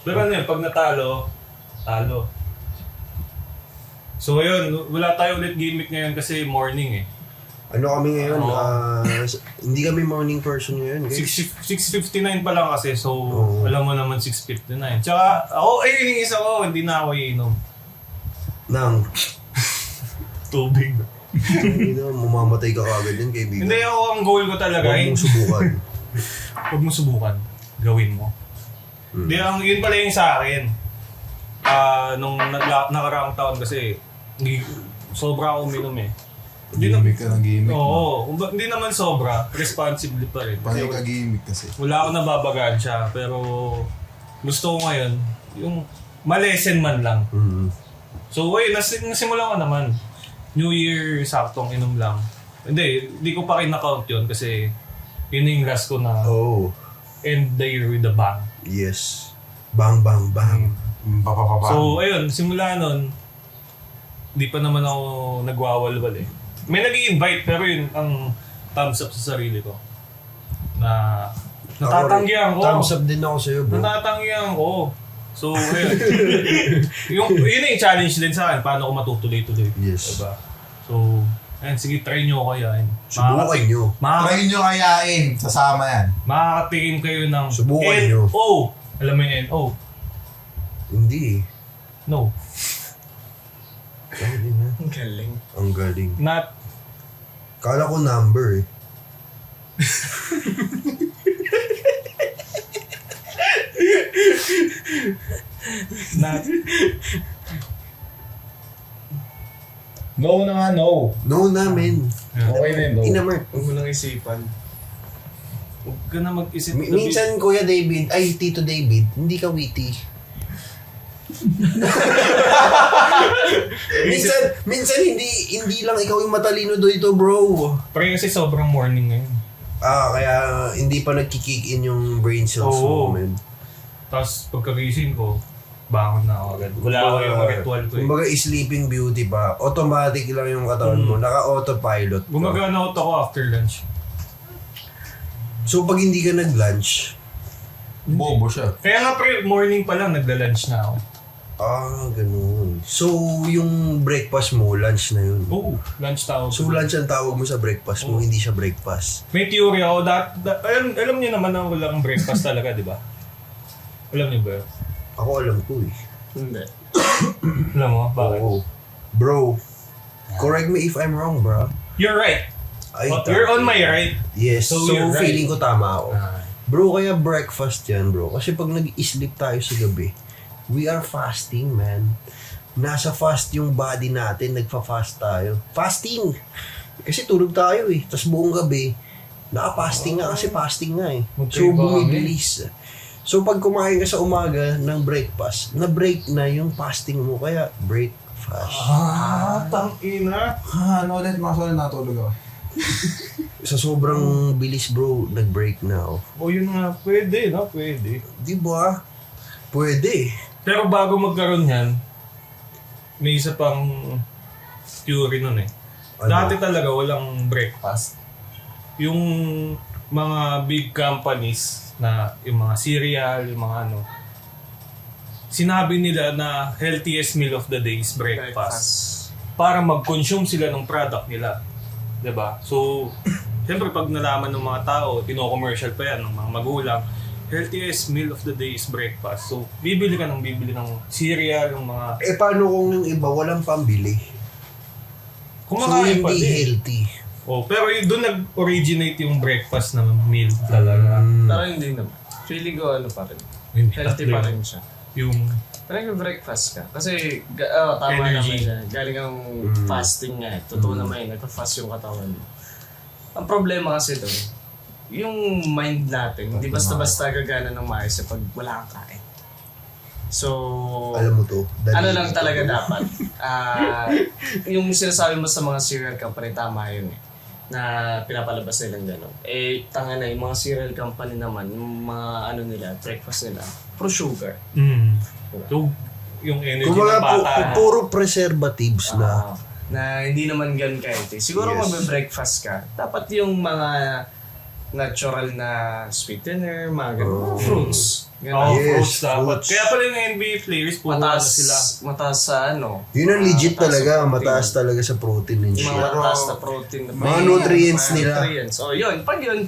Speaker 1: Pero ano yun, pag natalo, talo. So, yun, wala tayo ulit gimmick ngayon kasi morning eh.
Speaker 3: Ano kami ngayon?
Speaker 1: Oo.
Speaker 3: Hindi kami morning person ngayon. guys.
Speaker 1: 6:59 pa lang kasi, so
Speaker 3: Oo.
Speaker 1: alam mo naman 6:59. Tsaka, ako, yung isa ko, hindi na ako iinom.
Speaker 3: Nang,
Speaker 1: Tubig.
Speaker 3: hindi na, mamamatay ka kagad yan, kaibigan.
Speaker 1: Hindi ako, ang goal ko talaga.
Speaker 3: Huwag mong subukan.
Speaker 1: Huwag mo subukan. Gawin mo. Hindi, yun pala yung sa akin. Nung nakaraang taon kasi, sobra ako uminom eh.
Speaker 2: Gimmick ka ng gimmick.
Speaker 1: Oo, hindi naman sobra. Responsibly pa rin.
Speaker 2: Panay ka gimmick kasi.
Speaker 1: Wala ako nababagaan siya, pero gusto ko ngayon, yung malesen man lang.
Speaker 3: Mm.
Speaker 1: So, nasimulan ko naman. New Year, saktong inom lang. Hindi ko pa kinakount yun kasi yun yung last ko na
Speaker 3: Oh,
Speaker 1: end the year with a bang.
Speaker 3: yes. Bang, bang, bang.
Speaker 2: Papapapa.
Speaker 1: So, ayun, simula nun, hindi pa naman ako nagwawalwal eh. May nag-i-invite pero yun ang thumbs up sa sarili ko. Na natatanggihan ko.
Speaker 3: Thumbs up din ako sa'yo, bro.
Speaker 1: Natatanggihan ko. So, ayun. yun yung challenge din sa akin. Paano ko matutuloy-tuloy.
Speaker 3: Yes.
Speaker 1: Diba? So, ayun, sige, try nyo ko kaya.
Speaker 3: Subukan nyo.
Speaker 2: Try nyo kayain. Sasama yan.
Speaker 1: Makakatikim kayo ng
Speaker 3: Subukan nyo.
Speaker 1: N-O. Alam mo yung N-O?
Speaker 3: Hindi eh.
Speaker 1: No.
Speaker 3: Ay, di na.
Speaker 4: Ang galing.
Speaker 3: Ang galing.
Speaker 1: Not.
Speaker 3: Kala ko number eh.
Speaker 1: Not.
Speaker 2: No na nga, no.
Speaker 3: No namin.
Speaker 2: Okay na yun, no.
Speaker 3: Inamer.
Speaker 4: Huwag mo nang isipan.
Speaker 1: Huwag ka na mag-isip.
Speaker 3: Minsan, Kuya David, ay, Tito David, hindi ka witty. minsan hindi lang ikaw yung matalino dito, bro.
Speaker 1: Pero kasi sobrang morning ngayon.
Speaker 3: Kaya hindi pa nagki-kick in yung brain cells
Speaker 1: Oo.
Speaker 3: mo, man.
Speaker 1: Tapos pagkagising ko, bangon na ako agad. Wala ako yung ritual ko eh.
Speaker 3: Kumbaga, sleeping beauty pa. Automatic lang yung katawan mo. Naka-autopilot ka.
Speaker 1: Gumagana out ako after lunch.
Speaker 3: So, pag hindi ka nag-lunch,
Speaker 2: Bobo siya.
Speaker 1: Kaya nga pre, morning pa lang nagla-lunch na ako.
Speaker 3: ganun. So, yung breakfast mo, lunch na yun.
Speaker 1: Oo, lunch tawag.
Speaker 3: So, lunch ang tawag mo sa breakfast mo, hindi siya breakfast.
Speaker 1: May theory ako. Alam niyo naman na walang breakfast talaga, di ba? Alam niyo ba yun?
Speaker 3: Ako alam ko eh.
Speaker 4: Hindi.
Speaker 1: Alam mo, bakit?
Speaker 3: Oo. Bro, correct me if I'm wrong, bro.
Speaker 1: You're right.
Speaker 3: Ay,
Speaker 1: But you're on my right.
Speaker 3: Yes,
Speaker 1: So,
Speaker 3: so
Speaker 1: you're right.
Speaker 3: feeling ko tama ako. Bro, kaya breakfast yan, bro. Kasi pag nag-sleep tayo sa gabi, we are fasting, man. Nasa fast yung body natin, nagfa-fast tayo. Fasting! Kasi tulog tayo eh. Tapos buong gabi, naka-fasting nga kasi fasting nga eh. So, bumibilis. So, pag kumain ka sa umaga ng breakfast, na-break na yung fasting mo. Kaya, breakfast.
Speaker 1: Tangina.
Speaker 2: Ano ulit, mga solid natulog ako.
Speaker 3: Sa sobrang bilis, bro, nag-break na ako.
Speaker 1: O yun nga, pwede, no? Pwede.
Speaker 3: Di ba? Pwede.
Speaker 1: Pero bago magkaroon yan, may isa pang theory nun eh.
Speaker 3: Ano?
Speaker 1: Dati talaga walang breakfast. Yung mga big companies na yung mga cereal, yung mga ano, sinabi nila na healthiest meal of the day is breakfast. Para mag-consume sila ng product nila. 'Di ba? So, siyempre pag nalaman ng mga tao, kino-commercial pa yan ng mga magulang, healthiest meal of the day is breakfast. So, bibili ng cereal, yung mga...
Speaker 3: Eh, paano kung yung iba walang pambili? So,
Speaker 1: Kumakain pa
Speaker 3: hindi
Speaker 1: din.
Speaker 3: healthy.
Speaker 1: Oh, pero doon nag-originate yung breakfast na meal talaga.
Speaker 4: Pero hindi naman. Feeling ko ano pa rin. Healthy pa rin siya.
Speaker 1: Yung
Speaker 4: Parang yung breakfast ka. Kasi, tama
Speaker 1: Energy.
Speaker 4: naman siya. Galing ang fasting nga. Totoo naman yun. Nagpa-fast yung katawan mo. Ang problema kasi doon, yung mind natin, hindi basta-basta gagana ng maayos pag wala kang kain. So,
Speaker 3: Alam mo to.
Speaker 4: ano lang talaga dapat. Yung sinasabi mo sa mga cereal company, tama yun eh. Na pinapalabas nilang gano'n. Eh, tanga na, yung mga cereal company naman, yung mga ano nila, breakfast nila, pro sugar.
Speaker 1: so, yung energy
Speaker 3: Kung mga
Speaker 1: ng bata.
Speaker 3: puro preservatives na.
Speaker 4: Na hindi naman ganun ka-healthy. Siguro
Speaker 3: Yes.
Speaker 4: magbe-breakfast ka, dapat yung mga natural na sweetener, mga ganun, mga fruits.
Speaker 1: Oh,
Speaker 4: Ganun.
Speaker 3: Yes,
Speaker 1: fruits dapat.
Speaker 3: fruits.
Speaker 1: Kaya pala yung NBA players, puro ano sila.
Speaker 4: Mataas sa ano.
Speaker 3: Yun ang legit
Speaker 4: mataas sa
Speaker 3: talaga.
Speaker 4: protein.
Speaker 3: Mataas talaga sa protein and
Speaker 4: Yung
Speaker 3: shit.
Speaker 4: mga mataas na protein.
Speaker 3: Mga nutrients
Speaker 4: mga
Speaker 3: nila.
Speaker 4: Nutrients. O yun, pag yun,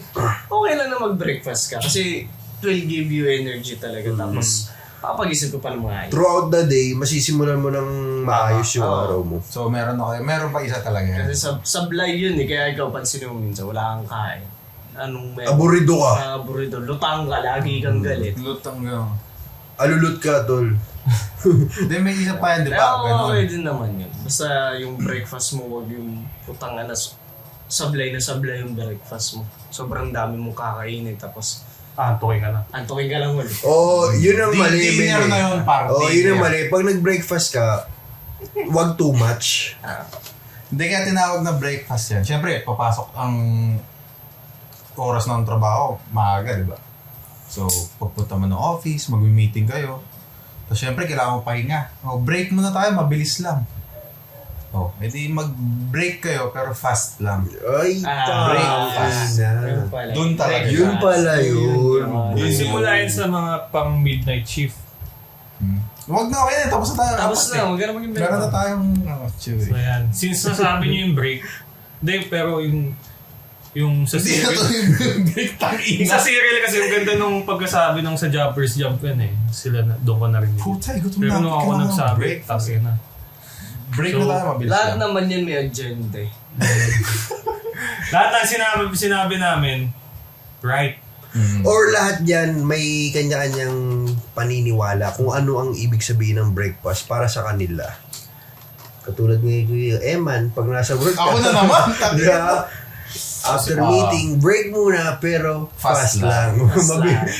Speaker 4: okay lang na mag-breakfast ka. Kasi it will give you energy talaga. Tapos, papagising ko pa ng mga ayos.
Speaker 3: Throughout the day, masisimulan mo ng maayos yung
Speaker 4: Oo.
Speaker 3: araw mo.
Speaker 2: So meron pa isa talaga.
Speaker 4: Kasi sablay yun eh. Kaya ikaw pansin mo minsan, wala kang kain. Anong meron?
Speaker 3: Aburido ka.
Speaker 4: Aburido. Lutang ka, lagi kang galit.
Speaker 2: Lutang gano'n.
Speaker 3: Alulot ka, tol.
Speaker 2: Hindi, may isa pa yan, di ba?
Speaker 4: Pero okay
Speaker 2: Ganun.
Speaker 4: din naman yun. Basta yung breakfast mo, wag yung putang na sablay yung breakfast mo. Sobrang dami mong kakainin tapos
Speaker 1: Antukin ka na.
Speaker 4: antukin ka lang ulit.
Speaker 3: Oh, yun ang mali.
Speaker 2: Dinner
Speaker 3: men,
Speaker 2: na
Speaker 3: eh.
Speaker 2: yun, parang
Speaker 3: Oh, yun ang
Speaker 2: dinner.
Speaker 3: mali. Pag nag-breakfast ka, wag too much.
Speaker 2: Hindi kaya tinawag na breakfast yan. Siyempre, papasok ang oras ng trabaho, maaga, di ba? So, pagpunta mo ng office, mag-meeting kayo. Tapos syempre, kailangan mo pahinga. O, break muna tayo, mabilis lang. O, edi mag-break kayo, pero fast lang.
Speaker 3: Ay,
Speaker 2: breakfast.
Speaker 3: na.
Speaker 4: pala.
Speaker 2: Doon talaga.
Speaker 3: Yun pala yun.
Speaker 1: Yung simula yun sa mga pang midnight shift.
Speaker 2: Huwag na, okay na, tapos na tayo.
Speaker 4: Tapos
Speaker 2: Apat
Speaker 4: na,
Speaker 2: eh.
Speaker 4: huwag ka na maging
Speaker 2: Meron na tayong,
Speaker 1: So yan. Since nasabi niyo yung break, hindi, pero yung sa
Speaker 2: Hindi na to
Speaker 1: serial,
Speaker 2: yung break
Speaker 1: yung
Speaker 2: tangina.
Speaker 1: sa serial kasi yung ganda nung pagkasabi nung sa Jumpers Jump yan eh. Sila na, doon ko narinig.
Speaker 2: Putay, gutom
Speaker 1: Pero
Speaker 2: na.
Speaker 1: nung ako
Speaker 2: Kailangan
Speaker 1: nagsabi,
Speaker 2: break.
Speaker 1: tapos na.
Speaker 2: Break
Speaker 1: So,
Speaker 2: na tayo, mabilis
Speaker 4: Lahat
Speaker 2: lang.
Speaker 4: naman yan may agenda eh.
Speaker 1: Lahat ng sinabi namin, right.
Speaker 3: Or lahat yan, may kanya-kanyang paniniwala kung ano ang ibig sabihin ng breakfast para sa kanila. Katulad ng Kuya Eman, pag nasa work ka,
Speaker 2: Ako na naman.
Speaker 3: yeah, after meeting, break muna, pero fast lang.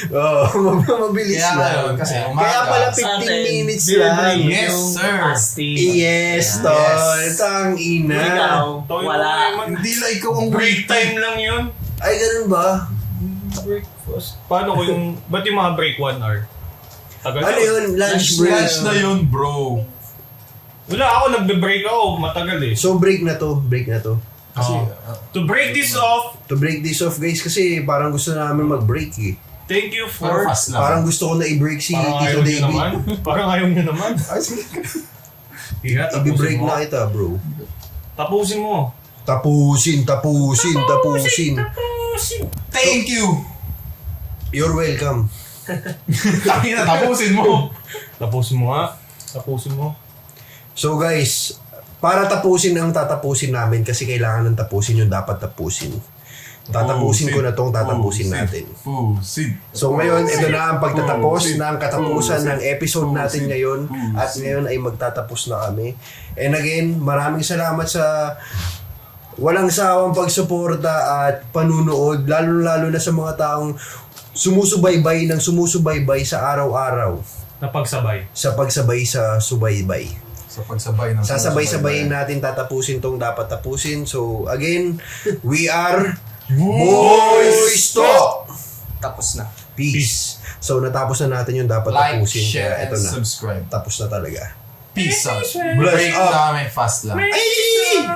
Speaker 3: Mabilis
Speaker 2: Kaya
Speaker 3: lang.
Speaker 2: ngayon, kasi umaga.
Speaker 3: Kaya pala
Speaker 4: Sa
Speaker 3: 15
Speaker 4: atin,
Speaker 3: minutes
Speaker 4: bibigay
Speaker 3: lang.
Speaker 2: Yes,
Speaker 4: yung
Speaker 2: sir.
Speaker 4: fasting.
Speaker 3: Yes, tol. Tang
Speaker 4: Ikaw,
Speaker 3: ina.
Speaker 4: wala.
Speaker 2: Hindi lang ikaw ang
Speaker 1: Break time lang yun.
Speaker 3: Ay, ganun ba?
Speaker 1: Breakfast. Paano ko yung, ba't yung mga break 1 hour? Tagal
Speaker 3: Ano yun? Lunch break.
Speaker 2: Lunch na yun, bro.
Speaker 1: Wala ako, nagbe-break ako, matagal eh.
Speaker 3: So, break na to. Break na to.
Speaker 2: Kasi,
Speaker 1: To break this off,
Speaker 3: To break this off, guys, kasi parang gusto namin mag-break eh.
Speaker 1: thank you
Speaker 2: pero
Speaker 1: for...
Speaker 2: fast lang.
Speaker 3: Parang gusto ko na i-break si
Speaker 1: Parang
Speaker 3: Tito
Speaker 1: ayaw nyo
Speaker 3: David.
Speaker 1: naman. Parang ayaw nyo naman.
Speaker 3: Ay, sige.
Speaker 1: Higa, tapusin
Speaker 3: I-break
Speaker 1: mo.
Speaker 3: na kita, bro.
Speaker 1: Tapusin mo.
Speaker 3: Tapusin.
Speaker 1: Tapusin.
Speaker 2: Thank you!
Speaker 3: You're welcome.
Speaker 2: Tangina, tapusin mo.
Speaker 1: Tapusin mo nga. Tapusin mo.
Speaker 3: So guys, para tapusin ang tatapusin namin kasi kailangan ng tapusin yung dapat tapusin. Tatapusin ko na tong tatapusin natin.
Speaker 2: Pusin.
Speaker 3: So ngayon, ito na ang pagtatapos ng katapusan ng episode natin ngayon. At ngayon ay magtatapos na kami. And again, maraming salamat sa walang sawang pagsuporta at panunood. Lalo-lalo na sa mga taong sumusubaybay sa araw-araw.
Speaker 1: Napagsabay.
Speaker 3: Sa pagsabay sa subaybay.
Speaker 2: Sa pagsabay ng
Speaker 3: Sasabay-sabayin natin tatapusin tong dapat tapusin. So again, we are Boys Talk!
Speaker 4: Tapos na.
Speaker 3: Peace. So natapos na natin yung dapat
Speaker 2: Like,
Speaker 3: tapusin.
Speaker 2: share,
Speaker 3: Kaya
Speaker 2: and
Speaker 3: ito na.
Speaker 2: subscribe.
Speaker 3: Tapos na talaga.
Speaker 2: Peace out.
Speaker 3: Bless
Speaker 2: Break
Speaker 3: up.
Speaker 2: namin fast lang.
Speaker 3: Ay!